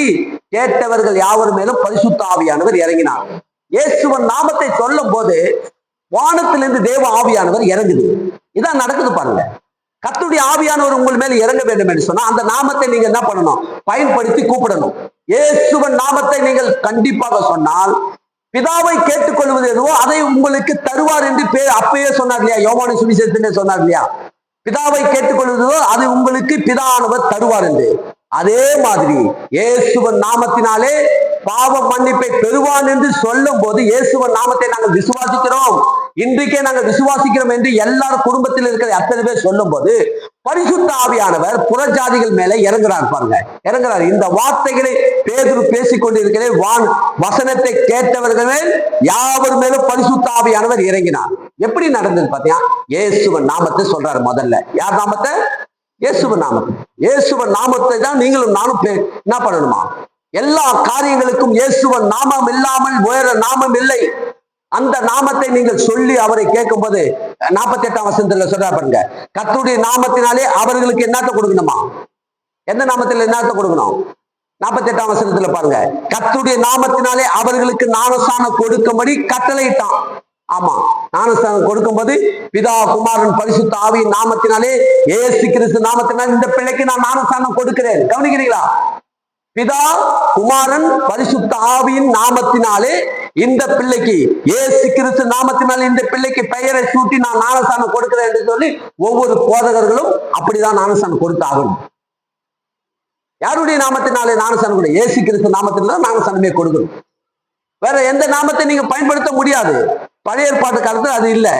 கேட்டவர்கள் யாவர் மேலும் பரிசுத்த ஆவியானவர் இறங்கினார். இயேசுவின் நாமத்தை சொல்லும் போது வானத்திலிருந்து தேவ ஆவியானவர் இறங்குது. இதான் நடக்குது பாருங்க. கர்த்தருடைய ஆவியானவர் உங்கள் மேல இறங்க வேண்டும் என்று சொன்னா அந்த நாமத்தை நீங்க என்ன பண்ணணும்? பயன்படுத்தி கூப்பிடணும். இயேசுவின் நாமத்தை நீங்கள் கண்டிப்பாக சொன்னால் பிதாவை கேட்டுக்கொள்வது எதுவோ அதை உங்களுக்கு தருவார் என்று அப்பயே சொன்னார் இல்லையா? யோவான் சுவிசேஷத்திலே சொன்னார் இல்லையா? பிதாவை கேட்டுக்கொள்வதோ அது உங்களுக்கு பிதானவர் தருவார் என்று. அதே மாதிரி இயேசுவின் நாமத்தினாலே பாவ மன்னிப்பை பெறுவான் என்று சொல்லும் போது இயேசுவின் நாமத்தை நாங்கள் விசுவாசிக்கிறோம், இன்றைக்கே நாங்கள் விசுவாசிக்கிறோம் என்று எல்லாரும் குடும்பத்தில் இருக்கிற அத்தனை பேர் சொல்லும் போது பரிசுத்த ஆவியானவர் புறஜாதிகள் மேல இறங்குறார் பாருங்க, இறங்குறார். இந்த வார்த்தைகளை பேதுரு பேசிக் கொண்டிருக்கிற வசனத்தை கேட்டவர்கள் மேல் யாவர் மேலும் பரிசுத்த ஆவியானவர் இறங்கினார். எப்படி நடந்தது பாத்தியா? இயேசுவின் நாமத்தை சொல்றாரு முதல்ல. யார் நாமத்தை? இயேசுவின் நாமத்தை. இயேசுவின் நாமத்தை தான் நீங்களும் நானும் என்ன பண்ணணுமா? எல்லா காரியங்களுக்கும் இயேசுவின் நாமம் இல்லாமல் வேற நாமம் இல்லை. அந்த நாமத்தை நீங்கள் சொல்லி அவரை கேட்கும் போது 48ஆம் வசனத்துல சொல்றா பாருங்க, கர்த்தருடைய நாமத்தினாலே அவர்களுக்கு என்னத்தை கொடுக்கணுமா? எந்த நாமத்துல என்னத்தை கொடுக்கணும்? 48ஆம் வசனத்துல பாருங்க, கர்த்தருடைய நாமத்தினாலே அவர்களுக்கு ஞானஸ்நானம் கொடுக்கும்படி கட்டளையிட்டான். ஆமா, ஞானஸ்நானம் கொடுக்கும்போது பிதா குமாரன் பரிசுத்த ஆவியின் நாமத்தினாலே இயேசு கிறிஸ்து நாமத்தினாலே இந்த பிள்ளைக்கு நான் ஞானஸ்நானம் கொடுக்கிறேன். கவனிக்கிறீங்களா? பிதா குமாரன் பரிசுத்த ஆவியின் நாமத்தினாலே இந்த பிள்ளைக்கு, இயேசு கிறிஸ்து நாமத்தினாலே இந்த பிள்ளைக்கு பெயரை சூட்டி நான் ஞானஸ்நானம் கொடுக்கிறேன் என்று சொல்லி ஒவ்வொரு போதகர்களும் அப்படிதான் ஞானஸ்நானம் கொடுத்தாகணும். யாருடைய நாமத்தினாலே ஞானஸ்நானம் கொடு? இயேசு கிறிஸ்து நாமத்தினால ஞானஸ்நானமே கொடுக்கணும். வேற எந்த நாமத்தை நீங்க பயன்படுத்த முடியாது. பழைய ஏற்பாட்டு காலத்துல அது இல்லை.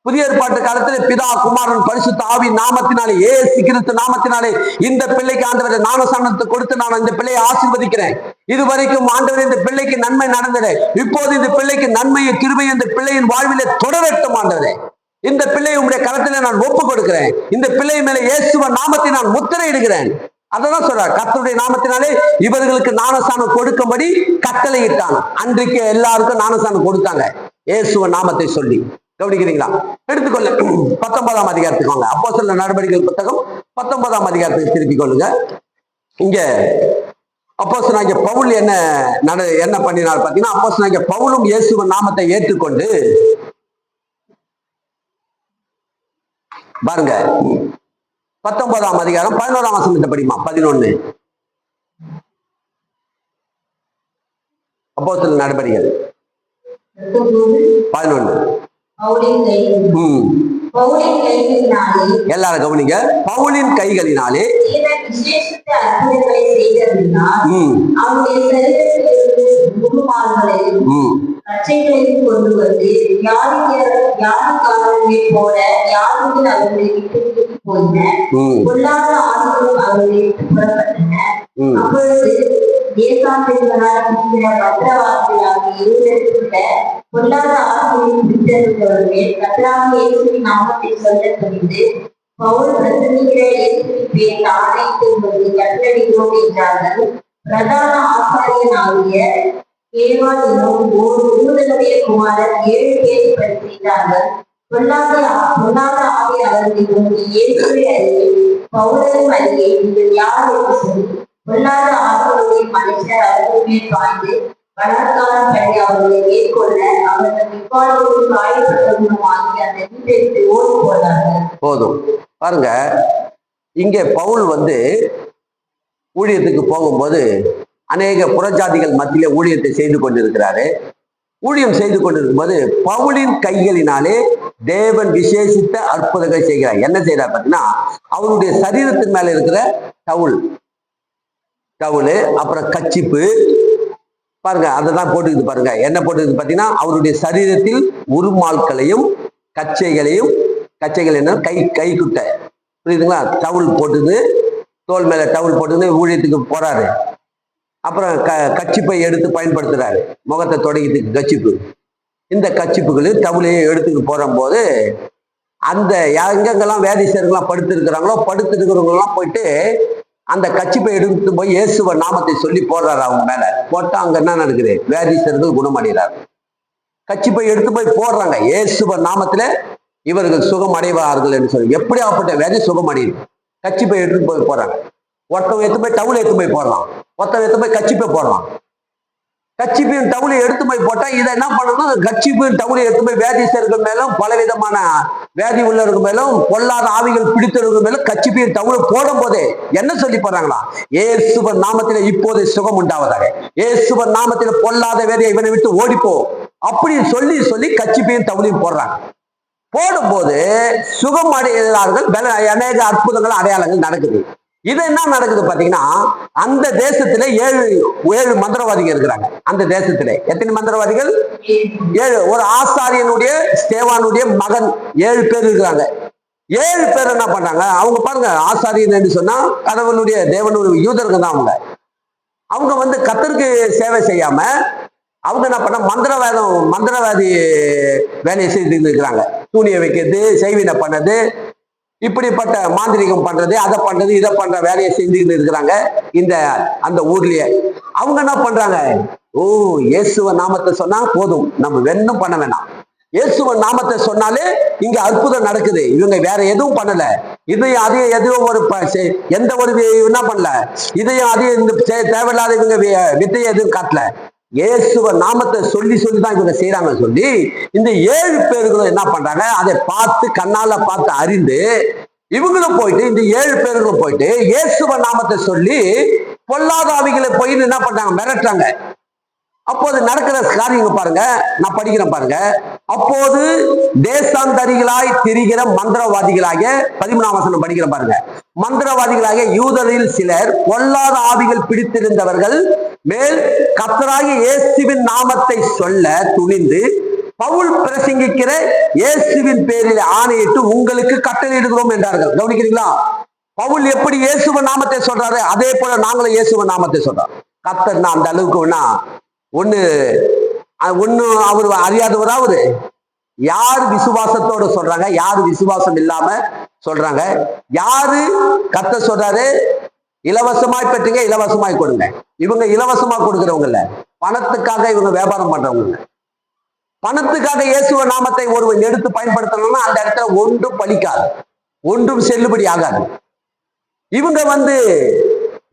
புதிய ஏற்பாட்டு காலத்துல பிதா குமாரன் பரிசுத்த ஆவி நாமத்தினாலே இயேசு கிறிஸ்து நாமத்தினாலே இந்த பிள்ளைக்கு ஆண்டவரை ஞானஸ்நானத்தை கொடுத்து நான் இந்த பிள்ளையை ஆசீர்வதிக்கிறேன். இதுவரைக்கும் ஆண்டவரே இந்த பிள்ளைக்கு நன்மை நடந்தது, இப்போது இந்த பிள்ளைக்கு நன்மையை கிருபையை இந்த பிள்ளையின் வாழ்விலே தொடரட்டும் ஆண்டவரே. இந்த பிள்ளையை உங்களுடைய கரத்திலே நான் ஒப்பு கொடுக்கிறேன். இந்த பிள்ளை மேல இயேசுவின் நாமத்தை நான் முத்திரையிடுகிறேன். அதான் சொல்றார், கர்த்தருடைய நாமத்தினாலே இவர்களுக்கு ஞானஸ்நானம் கொடுக்கும்படி கட்டளையிட்டான். அன்றைக்கு எல்லாருக்கும் ஞானஸ்நானம் கொடுத்தாங்க இயேசுவின் நாமத்தை சொல்லி. கவனிக்கிறீங்களா? எடுத்துக்கொள்ள 19ஆம் அதிகாரத்துக்கு வாங்க. அப்போஸ்தலர் நடவடிக்கைகள் புத்தகம் 19ஆம் அதிகாரத்துக்கு திருப்பிக் கொள்ளுங்க. இங்க அப்போஸ்தலனாகிய பவுல் என்ன பண்ணினார் பாத்தீங்கன்னா, அப்போஸ்தலனாகிய பவுலும் இயேசுவின் நாமத்தை ஏற்றுக்கொண்டு பாருங்க 19ஆம் அதிகாரம் 11ஆம் வசனத்தை படிமா. 11 அப்போஸ்தலர் நடவடிக்கைகள் 11. எல்லாரும் கவனிங்க. பவுலின் கைகளினாலே கொண்டு வந்து போல யாருக்கு அவர்களை விட்டு போயின. பொல்லாத ஆளுகளும் அவர்களை புறப்பட்டன. அப்பொழுது பொல்லாத ஆளுகளின் விட்டிருந்தவர்கள் கர்த்தராகிய இயேசுவின் நாமத்தை சொல்லத் துணிந்து பவுல் பிரசங்கிக்கிற இயேசுவின் பேரில் ஆணையிட்டு உங்களுக்கு கட்டளையிடுவோம் என்றார்கள். பிரதான ஆசாரியனாகிய கேவா என்னும் ஒரு யூதனுடைய குமாரர் 7 பேரை பரிசீலித்தார்கள். பொல்லாத ஆவி அவர்களை நோக்கி இயேசுவை அறியேன், பவுலையும் அறியேன், நீங்கள் யார் என்று சொல்லி பொல்லாத ஆவியுடைய மனுஷர் அவர்கள் மேல் பாய்ந்து பலாத்காரம் பண்ணி அவர்களை மேற்கொள்ள அவர்கள் இவ்வாறு காயப்பட்டவர்களுமாகி அந்த வீட்டை ஓடி போனார்கள். போதும் பாருங்க. இங்க பவுல் ஊழியத்துக்கு போகும்போது அநேக புறஜாதிகள் மத்தியிலே ஊழியத்தை செய்து கொண்டிருக்கிறாரு. ஊழியம் செய்து கொண்டிருக்கும் போது பவுலின் கைகளினாலே தேவன் விசேஷித்த அற்புதங்கள் செய்கிறார். என்ன செய்யறார் பார்த்தீங்கன்னா, அவருடைய சரீரத்தின் மேல இருக்கிற தவுள், டவுலு, அப்புறம் கச்சிப்பு பாருங்க, அதை தான் போட்டுக்குது பாருங்க. என்ன போட்டுக்குது பார்த்தீங்கன்னா, அவருடைய சரீரத்தில் உருமால்களையும் கச்சைகளையும், கச்சைகள் என்ன கைக்குட்டை புரியுதுங்களா, டவுல் போட்டுது, தோல் மேல டவுல் போட்டுது, ஊழியத்துக்கு போறாரு. அப்புறம் கச்சிப்பை எடுத்து பயன்படுத்துறாரு, முகத்தை தொடங்கிட்டு கச்சிப்பு. இந்த கச்சிப்புகளையும் டவுலையும் எடுத்துட்டு போகும்போது அந்த எங்கெங்கெல்லாம் வேதிசர்கள்லாம் படுத்திருக்கிறாங்களோ படுத்திருக்கிறவங்கலாம் போயிட்டு அந்த கச்சிப்பை எடுத்து போய் இயேசுவ நாமத்தை சொல்லி போடுறாரு. அவங்க மேல போட்டா அங்க என்ன நடக்குது, வேதிசர்கள் குணமடைகிறார். கச்சிப்பை எடுத்து போய் போடுறாங்க, இயேசுவ நாமத்துல இவர்கள் சுகம் அடைவார்கள் என்று சொல்லி. எப்படி ஆப்பட்ட வேதி சுகம் அடையுது, கச்சிப்பை எடுத்து போய் போடுறாங்க. ஒருத்தவங்க எடுத்து போய் டவுலை எடுத்து போய் போடலாம், ஒருத்தவங்க எடுத்து போய் கச்சிப்பை போடலாம். கச்சிப்பின் டவுலை எடுத்து போய் போட்டா இதை என்ன பண்ணணும், கச்சிப்பின் டவுலை எடுத்து போய் வேதிசர்கள் மேலும் பலவிதமான வேதி உள்ளவர்கள் மேலும் பொல்லாத ஆவிகள் பிடித்தவர்கள் மேலும் கச்சிப்பின் டவுலை போடும் போதே என்ன சொல்லி போறாங்களா, இயேசுவின் நாமத்தில இப்போது சுகம் உண்டாவதாக, இயேசுவின் நாமத்தில பொல்லாத வேதியை இவனை விட்டு ஓடிப்போ அப்படி சொல்லி சொல்லி கச்சிப்பின் டவுலையும் போடுறாங்க. போடும்போது சுகம் அடைகிறார்கள், அநேக அற்புதங்கள் அடையாளங்கள் நடக்குது. இது என்ன நடக்குது பாத்தீங்கன்னா, அந்த தேசத்துல ஏழு மந்திரவாதிகள் இருக்கிறாங்க. அந்த தேசத்துல எத்தனை மந்திரவாதிகள், 7. ஒரு ஆசாரியனுடைய ஸ்தேவானுடைய மகன் 7 பேர் இருக்கிறாங்க. 7 பேர் என்ன பண்றாங்க, அவங்க பாருங்க, ஆசாரியன் என்று சொன்னா கடவுளுடைய தேவனுடைய யூதர்கள் தான். அவங்க வந்து கர்த்தருக்கு சேவை செய்யாம அவங்க என்ன பண்ண மந்திரவாதி வேலையை செய்து இருக்கிறாங்க. தூணியை வைக்கிறது, செய்வினை பண்ணது, இப்படிப்பட்ட மாந்திரிகம் பண்றது, அதை பண்றது, இதை பண்ற வேலையை செஞ்சுக்கிட்டு இருக்கிறாங்க அந்த ஊர்லயே. அவங்க என்ன பண்றாங்க, ஓ இயேசுவ நாமத்தை சொன்னா போதும், நம்ம வெண்ணும் பண்ண வேணாம், இயேசுவ நாமத்தை சொன்னாலே இங்க அற்புதம் நடக்குது. இவங்க வேற எதுவும் பண்ணல, இதையும் அதையும் எதுவும் எந்த ஒரு என்ன பண்ணல, இதையும் அதையும் தேவையில்லாத இவங்க வித்தையை எதுவும் காட்டல, இயேசுவ நாமத்தை சொல்லி சொல்லிதான் இவங்க செய்யறாங்க. சொல்லி இந்த 7 பேர்களும் என்ன பண்றாங்க, அதை பார்த்து கண்ணால பார்த்து அறிந்து இவங்களும் போயிட்டு, இந்த 7 பேர்களும் போயிட்டு இயேசுவ நாமத்தை சொல்லி பொல்லாத ஆவிகளை போய் என்ன பண்றாங்க, மிரட்டுறாங்க. அப்போது நடக்கிற காரியங்க பாருங்க, நான் படிக்கிறேன் பாருங்க. அப்போது தேசாந்தரிகளாய் திரிகிற மந்திரவாதிகளாக 13ஆம் வசனம் படிக்கிறேன் பாருங்க. மந்திரவாதிகளாக யூதரில் சிலர் பொல்லாத ஆவிகள் பிடித்திருந்தவர்கள் மேல் கர்த்தராகிய இயேசுவின் நாமத்தை சொல்ல துணிந்து பவுல் பிரசங்கிக்கிற இயேசுவின் பேரில் ஆணையிட்டு உங்களுக்கு கட்டளையிடுகிறோம் என்றார்கள். கவனிக்கிறீங்களா, பவுல் எப்படி இயேசுவின் நாமத்தை சொல்றாரு, அதே போல நாங்களும் இயேசுவின் நாமத்தை சொல்றோம். கர்த்தர் அந்த அளவுக்கு ஒண்ணு அவரு அறியாதவரா, அவரு யாரு விசுவாசத்தோட சொல்றாங்க, யாரு விசுவாசம் இல்லாம சொல்றாங்க, யாரு கர்த்தர் சொல்றாரு இலவசமாய் பெற்றீங்க இலவசமாய் கொடுங்க. இவங்க இலவசமா கொடுக்கிறவங்க இல்ல, பணத்துக்காக இவங்க வியாபாரம் பண்றவங்க இல்ல. பணத்துக்காக இயேசுவ நாமத்தை ஒருவன் எடுத்து பயன்படுத்தணும்னா அந்த இடத்துல ஒன்றும் பலிக்காது, ஒன்றும் செல்லுபடி ஆகாது.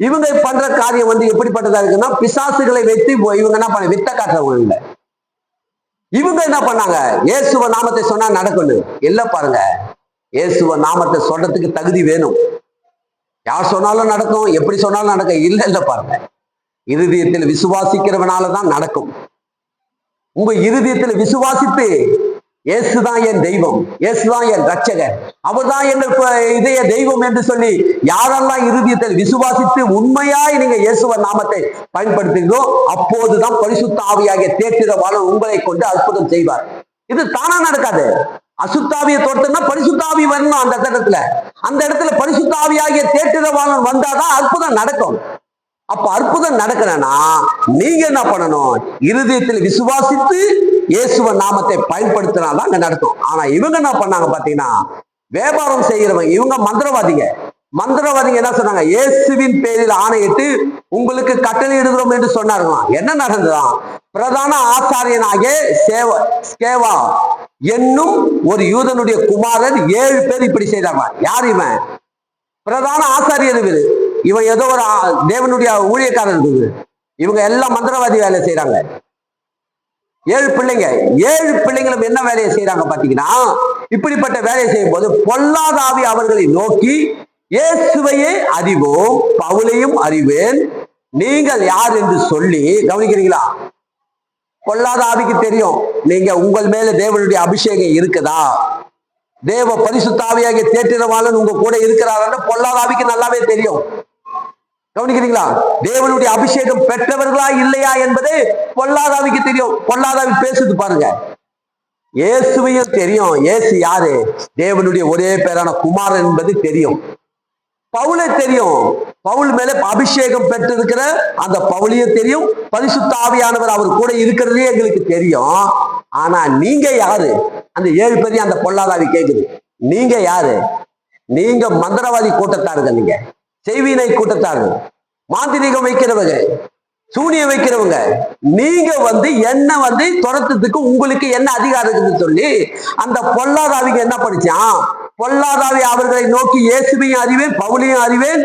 இவங்க பண்ற காரியம் எப்படிப்பட்டதா இருக்குன்னா, பிசாசுகளை வைத்து இவங்க என்ன பண்ண வித்த காட்டுறவங்க இல்ல. இவங்க என்ன பண்ணாங்க, இயேசுவ நாமத்தை சொன்னா நடக்கணும் இல்ல. பாருங்க, இயேசுவ நாமத்தை சொல்றதுக்கு தகுதி வேணும். யார் சொன்னாலும் நடக்கும், எப்படி சொன்னாலும் நடக்கும் இல்ல. பாருங்க, இருதயத்தில் விசுவாசிக்கிறவனாலதான் நடக்கும். உங்க இருதயத்தில் விசுவாசித்து இயேசுதான் என் தெய்வம், இயேசுதான் என் ரட்சகர், அவர்தான் எங்கள் இதய தெய்வம் என்று சொல்லி யாரெல்லாம் இருதயத்தில் விசுவாசித்து உண்மையாய் நீங்க இயேசுவ நாமத்தை பயன்படுத்துகிறோ அப்போதுதான் பரிசுத்த ஆவியாகிய தேற்றிரவாளன் உங்களை கொண்டு அற்புதம் செய்வார். இது தானா நடக்காது. அசுத்தாவியை தோட்டம்னா பரிசுத்தாவி வரணும். அந்த இடத்துல பரிசுத்தாவியாகிய தேற்றிரவாளன் வந்தாதான் அற்புதம் நடக்கும். அப்ப அற்புதம் நடக்கணும்னா நீங்க என்ன பண்ணணும், இருதயத்தில் விசுவாசித்து இயேசுவ நாமத்தை பயன்படுத்தினாதான் அங்க நடக்கும். ஆனா இவங்க என்ன பண்ணாங்க பாத்தீங்கன்னா, வியாபாரம் செய்கிறவங்க, இவங்க மந்திரவாதிங்க என்ன சொன்னாங்க, இயேசுவின் பேரில் ஆணையிட்டு உங்களுக்கு கட்டளையிடுகிறோம் என்று சொன்னார்களாம். என்ன நடந்ததாம், பிரதான ஆசாரியனாகிய ஸ்கேவா என்னும் ஒரு யூதனுடைய குமாரன் 7 பேர் இப்படி செய்தாங்க. யார் இவன், பிரதான ஆசாரியர். இவன் ஏதோ ஒரு தேவனுடைய ஊழியக்காரர் இருக்குது. இவங்க எல்லாம் மந்திரவாதி வேலை செய்யறாங்க. 7 பிள்ளைங்களும் என்ன வேலையை செய்யறாங்க பாத்தீங்கன்னா, இப்படிப்பட்ட வேலையை செய்யும் போது பொல்லாத ஆவி அவர்களை நோக்கி இயேசுவையே அறிவோம், பவுலையும் அறிவேன், நீங்கள் யார் என்று சொல்லி. கவனிக்கிறீங்களா, பொல்லாத ஆவிக்கு தெரியும் நீங்க உங்கள் மேல தேவனுடைய அபிஷேகம் இருக்குதா, தேவ பரிசுத்த ஆவியாகிய தேற்றிரவாளன் உங்க கூட இருக்கிறார். பொல்லாத ஆவிக்கு நல்லாவே தெரியும். கவனிக்கிறீங்களா? தேவனுடைய அபிஷேகம் பெற்றவர்களா இல்லையா என்பது பொல்லாதாவிக்கு தெரியும். பொல்லாதாவி பேசுது பாருங்க. இயேசுவையும் தெரியும். இயேசு யாரு? தேவனுடைய ஒரே பேரான குமாரன் என்பது தெரியும். பவுலை தெரியும். பவுல் மேல அபிஷேகம் பெற்றிருக்கிற அந்த பவுலையும் தெரியும். பரிசுத்த ஆவியானவர் அவர் கூட இருக்கிறதே எங்களுக்கு தெரியும். ஆனா நீங்க யாரு? அந்த 7 பேரையும் அந்த பொல்லாதாவி கேக்குது. நீங்க யாரு? நீங்க மந்திரவாதி கூட்டத்தாருங்க, நீங்க செய்வினை கூட்டத்தாரு, மாந்திரிகம் வைக்கிறவங்க, சூனியம் வைக்கிறவங்க, நீங்க என்ன துரத்துறதுக்கு உங்களுக்கு என்ன அதிகாரம் இருக்குன்னு சொல்லி அந்த பொல்லாதாவிக்கு என்ன படிச்சான்? பொல்லாதாவி அவர்களை நோக்கி இயேசுவையும் அறிவேன், பவுலையும் அறிவேன்,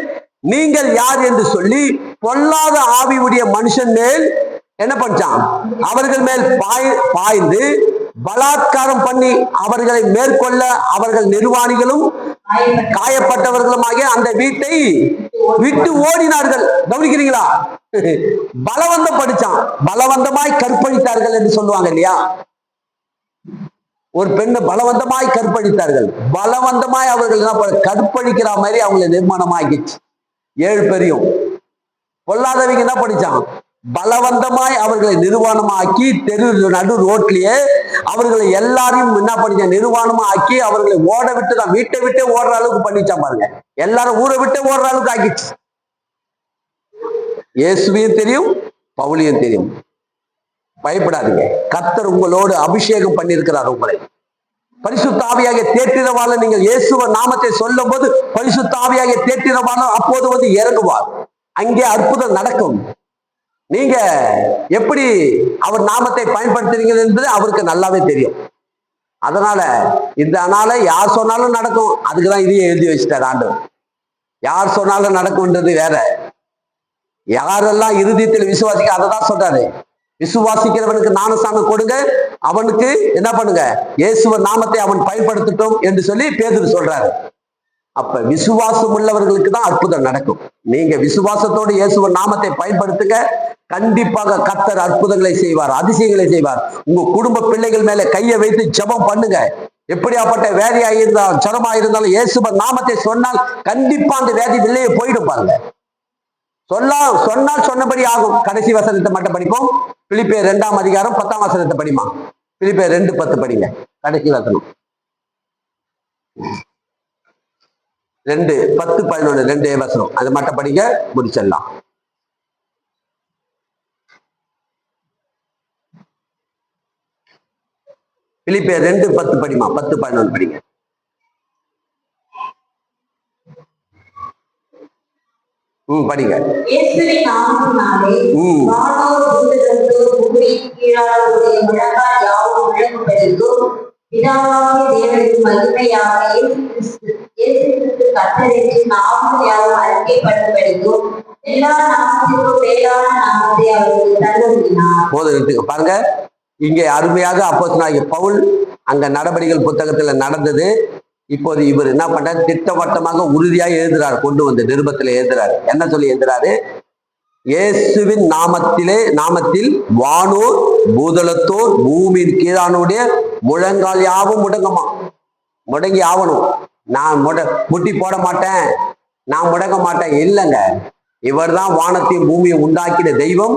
நீங்கள் யார் என்று சொல்லி பொல்லாத ஆவியுடைய மனுஷன் மேல் என்ன பண்ணான்? அவர்கள் மேல் பாய்ந்து பலாத்காரம் பண்ணி அவர்களை மேற்கொள்ள அவர்கள் நிர்வாணிகளும் காயப்பட்டவர்களுமாகிய அந்த வீட்டை விட்டு ஓடினார்கள். கவனிக்கிறீங்களா? பலவந்தம் படிச்சான். பலவந்தமாய் கற்பழித்தார்கள் என்று சொல்லுவாங்க இல்லையா? ஒரு பெண்ணை பலவந்தமாய் கற்பழித்தார்கள். பலவந்தமாய் அவர்கள் கற்பழிக்கிற மாதிரி அவங்களை நிர்மாணமாக்கிச்சு. 7 பேரையும் பொல்லாதவங்க என்ன படிச்சான்? பலவந்தமாய் அவர்களை நிர்வாணமாக்கி தெரு நடு ரோட்லயே அவர்களை எல்லாரையும் என்ன பண்ணிச்ச? நிர்வாணமா ஆக்கி அவர்களை ஓட விட்டு தான் வீட்டை விட்டே ஓடுற அளவுக்கு பண்ணிச்சான் பாருங்க. எல்லாரும் ஊரை விட்டே ஓடுற அளவுக்கு ஆக்கிச்சு. இயேசுவையும் தெரியும், பவுலையும் தெரியும். பயப்படாதீங்க. கர்த்தர் உங்களோடு அபிஷேகம் பண்ணியிருக்கிறார். உங்களை பரிசுத்த ஆவியாகிய தேற்றிரவாளர். நீங்கள் இயேசுவ நாமத்தை சொல்லும் போது பரிசுத்த ஆவியாகிய தேற்றிரவாளர் அப்போது இறங்குவார். அங்கே அற்புதம் நடக்கும். நீங்க எப்படி அவர் நாமத்தை பயன்படுத்துறீங்க என்பது அவருக்கு நல்லாவே தெரியும். அதனால இதனால யார் சொன்னாலும் நடக்கும். அதுக்குதான் இதையும் எழுதி வச்சுட்டார் ஆண்டவர். யார் சொன்னாலும் நடக்கும்ன்றது வேற. யாரெல்லாம் இறுதியத்தில் விசுவாசிக்க அதை தான் சொல்றாரு. விசுவாசிக்கிறவனுக்கு ஞானஸ்நானம் கொடுங்க, அவனுக்கு என்ன பண்ணுங்க? இயேசுவ நாமத்தை அவன் பயன்படுத்தட்டும் என்று சொல்லி பேதுரு சொல்றாரு. அப்ப விசுவாசம் உள்ளவர்களுக்கு தான் அற்புதம் நடக்கும். நீங்க விசுவாசத்தோடு இயேசுவ நாமத்தை பயன்படுத்துங்க. கண்டிப்பாக கர்த்தர் அற்புதங்களை செய்வார், அதிசயங்களை செய்வார். உங்க குடும்ப பிள்ளைகள் மேல கையை வைத்து ஜெபம் பண்ணுங்க. எப்படியாப்பட்ட வேதியா இருந்தாலும் ஜரமா இருந்தாலும் இயேசுவ நாமத்தை சொன்னால் கண்டிப்பா அந்த வேதி வெளியே போயிடும் பாருங்க. சொன்னால் சொன்னபடி ஆகும். கடைசி வசனத்தை மட்டும் படிப்போம். பிலிப்பியர் 2ஆம் அதிகாரம் 10ஆம் வசனத்தை படிமா. பிலிப்பியர் 2:10 படிங்க. கடைசி வசனம் 2:10-11 2 வசனம். அது மட்டும் படிங்க, முடிச்சிடலாம். பிலிப்பியர் 2:10 படிமா. 10-11 படிங்க. படிங்க. இயேசுவின் நாமத்தினாலே வானோர் பூதலத்தோர் பூமியின் கீழானோருடைய முழங்கால் யாவும் முழங்கப்பெறும். பிதாவாகிய தேவனுக்கு மகிமையாக இயேசு கிறிஸ்து கர்த்தர் என்று நாமம் யாவும் அறிக்கைப்படப்பெறும். எல்லா நாமத்திற்கும் மேலான நாமத்தை அவருக்கு தந்தருளினார். போதும் பாருங்க. இங்கே அருமையாக அப்போஸ்தலனாகிய பவுல் அங்க நடபடிகள் புத்தகத்துல நடந்தது. இப்போது இவர் என்ன பண்றாரு? திட்டவட்டமாக உறுதியாக எழுதுறாரு. கொண்டு வந்து நிருபத்துல எழுதுறாரு. என்ன சொல்லி எழுதுறாரு? இயேசுவின் நாமத்தில் வானோர் பூதலத்தோர் பூமியின் கீழானுடைய முழங்கால் யாவும் முடங்கமா. முடங்கி ஆகணும். நான் முட்டி போட மாட்டேன், நான் முடங்க மாட்டேன் இல்லைங்க. இவர் தான் வானத்தையும் பூமியை உண்டாக்கின தெய்வம்.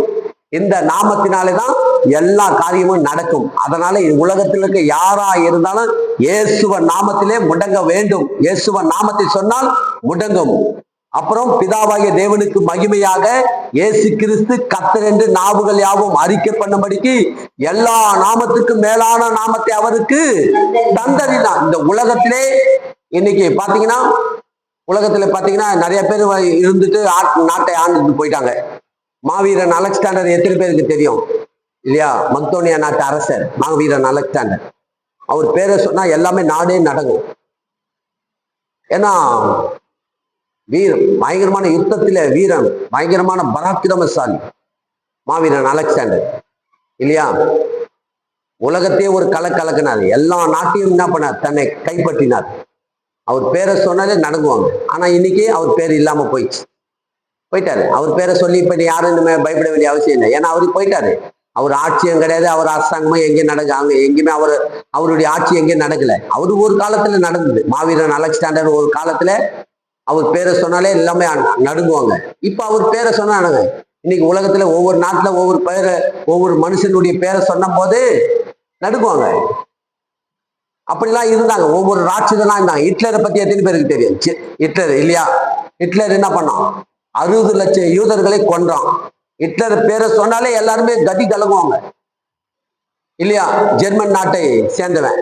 இந்த நாமத்தினாலேதான் எல்லா காரியமும் நடக்கும். அதனால உலகத்தில் இருக்க யாரா இருந்தாலும் இயேசுவ நாமத்திலே முடங்க வேண்டும். இயேசுவ நாமத்தை சொன்னால் முடங்கும். அப்புறம் பிதாவாகிய தேவனுக்கு மகிமையாக இயேசு கிறிஸ்து கர்த்தர் என்று நாவுகள் யாவும் அறிக்கை பண்ணும்படிக்கு எல்லா நாமத்துக்கும் மேலான நாமத்தை அவருக்கு தந்தறினார். இந்த உலகத்திலே இன்னைக்கு பாத்தீங்கன்னா நிறைய பேர் இருந்துட்டு நாட்டை ஆண்டுட்டு போயிட்டாங்க. மாவீரன் அலெக்சாண்டர் எத்தனை பேருக்கு தெரியும் இல்லையா? மக்தோனியா நாட்டு அரசர் மாவீரன் அலெக்சாண்டர். அவர் பேரை சொன்னா எல்லாமே நாடே நடக்கும். ஏன்னா வீரம், பயங்கரமான யுத்தத்தில வீரன், பயங்கரமான பராக்கிரமசாலி மாவீரன் அலெக்சாண்டர் இல்லையா? உலகத்தையே ஒரு கலக்கினார். எல்லா நாட்டையும் என்ன பண்ணார்? தன்னை கைப்பற்றினார். அவர் பேரை சொன்னாலே நடங்குவாங்க. ஆனா இன்னைக்கு அவர் பேர் இல்லாம போயிட்டாரு. அவர் பேரை சொல்லி இப்ப யாரும் இனிமே பயப்பட வேண்டிய அவசியம் இல்லை. ஏன்னா அவருக்கு போயிட்டாரு. அவர் ஆட்சியும் கிடையாது, அவர் அரசாங்கமும் எங்கேயும் நடக்காங்க. எங்கேயுமே அவருடைய ஆட்சி எங்கேயும் நடக்கல. அவரு ஒரு காலத்துல நடந்தது. மாவீரன் அலெக்சாண்டர் ஒரு காலத்துல அவர் பேரை சொன்னாலே எல்லாமே நடுங்குவாங்க. இப்ப அவர் பேரை சொன்னானுங்க. இன்னைக்கு உலகத்துல ஒவ்வொரு நாட்டுல ஒவ்வொரு பேரை, ஒவ்வொரு மனுஷனுடைய பேரை சொன்ன போது நடுங்குவாங்க. அப்படிலாம் இருந்தாங்க. ஒவ்வொரு ராட்சதனா இருந்தாங்க. ஹிட்லரை பத்தி எத்தனை பேருக்கு தெரியும்? ஹிட்லர் இல்லையா? ஹிட்லர் என்ன பண்ணான்? 60 லட்சம் யூதர்களை கொன்றான். ஹிட்லர் பேரை சொன்னாலே எல்லாருமே கதி கலங்குவாங்க இல்லையா? ஜெர்மன் நாட்டை சேர்ந்தவன்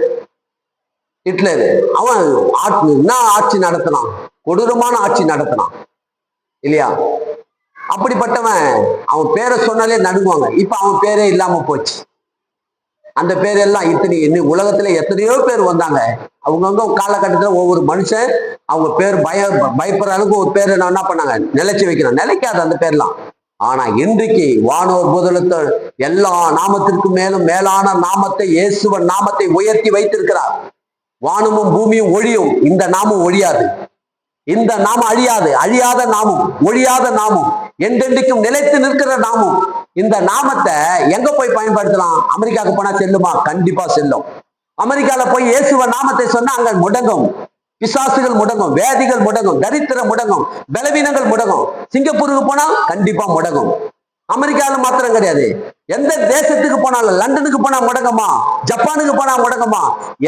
ஹிட்லர். அவன் என்ன ஆட்சி நடத்தினான்? கொடூரமான ஆட்சி நடத்தினான் இல்லையா? அப்படிப்பட்டவன் அவன் பேரை சொன்னாலே நடுங்குவாங்க. இப்ப அவன் பேரே இல்லாம போச்சு. அந்த பேரெல்லாம் இன்னும் உலகத்துல எத்தனையோ பேர் வந்தாங்க. அவங்கவுங்க காலகட்டத்தில் ஒவ்வொரு மனுஷன் அவங்க பேர் பயப்படுற அளவுக்கு ஒரு பேர் என்ன பண்ணாங்க? நிலைச்சு வைக்கணும். நிலைக்காது அந்த பேர்லாம். ஆனா இன்றைக்கு வானோர் முதலத்த எல்லா நாமத்திற்கும் மேலும் மேலான நாமத்தை, இயேசுவன் நாமத்தை உயர்த்தி வைத்திருக்கிறார். வானமும் பூமியும் ஒழியும், இந்த நாமம் ஒழியாது. இந்த நாமம் அழியாது. அழியாத நாமம், ஒழியாத நாமம், என்றென்றைக்கும் நிலைத்து நிற்கிற நாமம். இந்த நாமத்தை எங்க போய் பயன்படுத்தலாம்? அமெரிக்காவுக்கு போனா செல்லுமா? கண்டிப்பா செல்லும். அமெரிக்கால போய் இயேசுவ நாமத்தை சொன்னா அங்க முடங்கும். பிசாசுகள் முடங்கும், வேதிகள் முடங்கும், தரித்திரம் முடங்கும், பலவீனங்கள் முடங்கும். சிங்கப்பூருக்கு போனா கண்டிப்பா முடங்கும். அமெரிக்கால மாத்திரம் கிடையாது, எந்த தேசத்துக்கு போனாலும், லண்டனுக்கு போனா முடங்கமா, ஜப்பானுக்கு போனா முடங்கமா,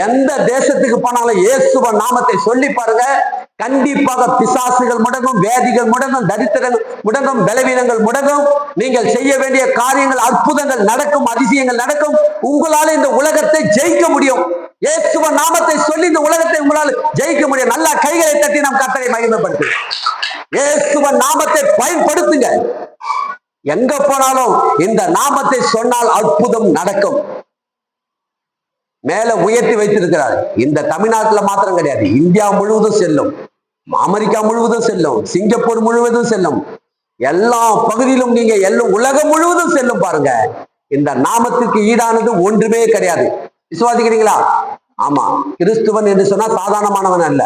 எந்த தேசத்துக்கு போனாலும் இயேசுவ நாமத்தை சொல்லி பாருங்க, கண்டிப்பாக பிசாசுகள் முடங்கும், வேதிகள் முடங்கும், தரித்திரங்கள் முடங்கும், பலவீனங்கள் முடங்கும். நீங்கள் செய்ய வேண்டிய காரியங்கள், அற்புதங்கள் நடக்கும், அதிசயங்கள் நடக்கும். உங்களால இந்த உலகத்தை ஜெயிக்க முடியும். இயேசுவ நாமத்தை சொல்லி இந்த உலகத்தை உங்களால் ஜெயிக்க முடியும். நல்லா கைகளை தட்டி நம் கர்த்தரை மகிமைப்படுத்து. இயேசுவ நாமத்தை பயன்படுத்துங்க. எங்க போனாலும் இந்த நாமத்தை சொன்னால் அற்புதம் நடக்கும். மேல உயர்த்தி வைத்திருக்கிறார். இந்த தமிழ்நாட்டுல மாத்திரம் கிடையாது, இந்தியா முழுவதும் செல்லும், அமெரிக்கா முழுவதும் செல்லும், சிங்கப்பூர் முழுவதும் செல்லும், எல்லா பகுதியிலும் நீங்க எல்லாம் உலகம் முழுவதும் செல்லும். பாருங்க, இந்த நாமத்துக்கு ஈடானது ஒன்றுமே கிடையாது. விசுவாசிக்கிறீங்களா? ஆமா, கிறிஸ்துவன் என்று சொன்னா சாதாரணமானவன் அல்ல.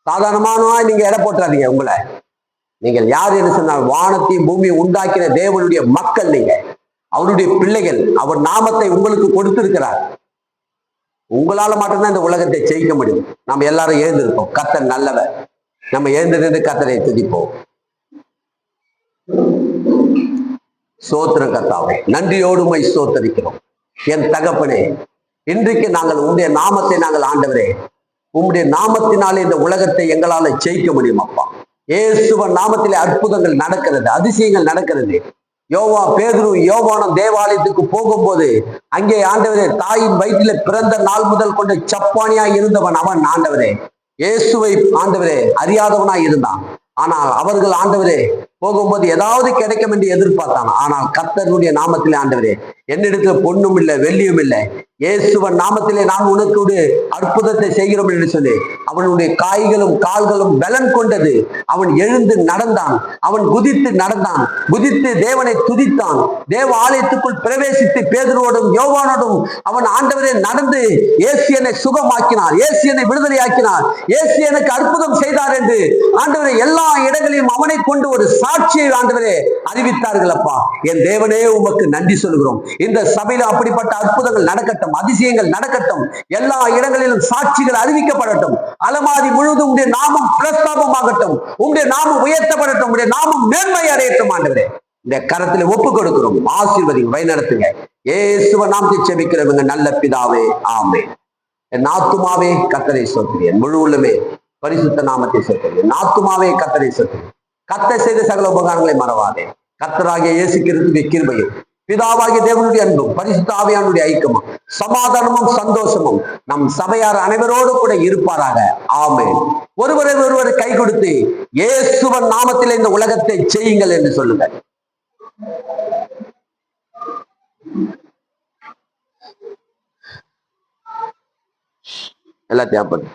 சாதாரணமானவா நீங்க எடை போட்டுறாதீங்க. உங்களை நீங்கள் யார் என்று சொன்னால் வானத்தையும் பூமியை உண்டாக்கின தேவனுடைய மக்கள். நீங்க அவருடைய பிள்ளைகள். அவர் நாமத்தை உங்களுக்கு கொடுத்திருக்கிறார். உங்களால மட்டும்தான் இந்த உலகத்தை ஜெயிக்க முடியும். நம்ம எல்லாரும் எழுந்திருப்போம். கர்த்தர் நல்லவர். நம்ம எழுந்திருந்து கர்த்தரை துதிப்போம். சோத்திரம் கர்த்தாவே, நன்றியோடு உம்மை ஸ்தோத்தரிக்கிறோம். என் தகப்பனே, இன்றைக்கு நாங்கள் உம்முடைய நாமத்தை நாங்கள் ஆண்டவரே, உம்முடைய நாமத்தினாலே இந்த உலகத்தை எங்களால ஜெயிக்க முடியும் அப்பா. இயேசுவின் நாமத்திலே அற்புதங்கள் நடக்கிறது, அதிசயங்கள் நடக்கிறது. பேதுரு யோவானும் தேவாலயத்துக்கு போகும்போது அங்கே ஆண்டவரே, தாயின் வயிற்றில பிறந்த நாள் முதல் கொண்டு சப்பானியா இருந்தவன் அவன் ஆண்டவரே, இயேசுவை ஆண்டவரே அறியாதவனாய் இருந்தான். ஆனால் அவர்கள் ஆண்டவரே போகும்போது ஏதாவது கிடைக்கும் என்று எதிர்பார்த்தான். ஆனால் கர்த்தருடைய நாமத்திலே ஆண்டவரே, என்னிடத்துல பொண்ணும் இல்லை வெள்ளியும் இல்லை, இயேசுவன் நாமத்திலே நான் உனக்கு ஒரு அற்புதத்தை செய்கிறோம் என்று சொல்லி அவனுடைய காய்களும் கால்களும் பலன் கொண்டது. அவன் எழுந்து நடந்தான், அவன் குதித்து நடந்தான், குதித்து தேவனை துதித்தான். தேவ ஆலயத்துக்குள் பிரவேசித்து பேதுருவோடும் யோவானோடும் அவன் ஆண்டவரே நடந்து இயேசு என்னை சுகமாக்கினார், இயேசு என்னை விடுதலையாக்கினார், இயேசு எனக்கு அற்புதம் செய்தார் என்று ஆண்டவரே எல்லா இடங்களிலும் அவனை கொண்டு ஒரு சாட்சியை ஆண்டவரே அறிவித்தார்கள். அப்பா, என் தேவனே உமக்கு நன்றி சொல்கிறோம். இந்த சபையில அப்படிப்பட்ட அற்புதங்கள் நடக்கட்டும், அதிசயங்கள் நடக்கட்டும், எல்லா இடங்களிலும் சாட்சிகள் அறிவிக்கப்படட்டும், அலமாதி முழுவதும் உடைய நாமம் பிரஸ்தாபமாகட்டும், உடைய நாமம் உயர்த்தப்படட்டும், உடைய நாமம் மேன்மை அடையட்டும். ஆண்டவரே, இந்த கரத்தில் ஒப்பு கொடுக்கிறோம். ஆசீர்வதி வழிநடத்துங்க. இயேசுவ நாமத்தை ஜெபிக்கிறவங்க நல்ல பிதாவே, ஆமென். என் ஆத்துமாவே கர்த்தரை ஸ்தோத்திரி, என் முழு உள்ளமே பரிசுத்த நாமத்தை ஸ்தோத்திரி. என் ஆத்துமாவே கர்த்தரை ஸ்தோத்திரி. கர்த்தர் செய்த சகல உபகாரங்களை மறவாதே. கர்த்தராகிய இயேசு கிறிஸ்துவின் கிருபையும் பிதாவாகிய தேவனுடைய அன்பும் பரிசுத்த ஆவியானுடைய ஐக்கியமும் சமாதானமும் சந்தோஷமும் நம் சபையார் அனைவரோடு கூட இருப்பாராக. ஆமென். ஒருவரை ஒருவர் கை கொடுத்து இயேசுவின் நாமத்தில் இந்த உலகத்தை செய்யுங்கள் என்று சொல்லுங்க. எல்லாத்தையும் பண்ணு.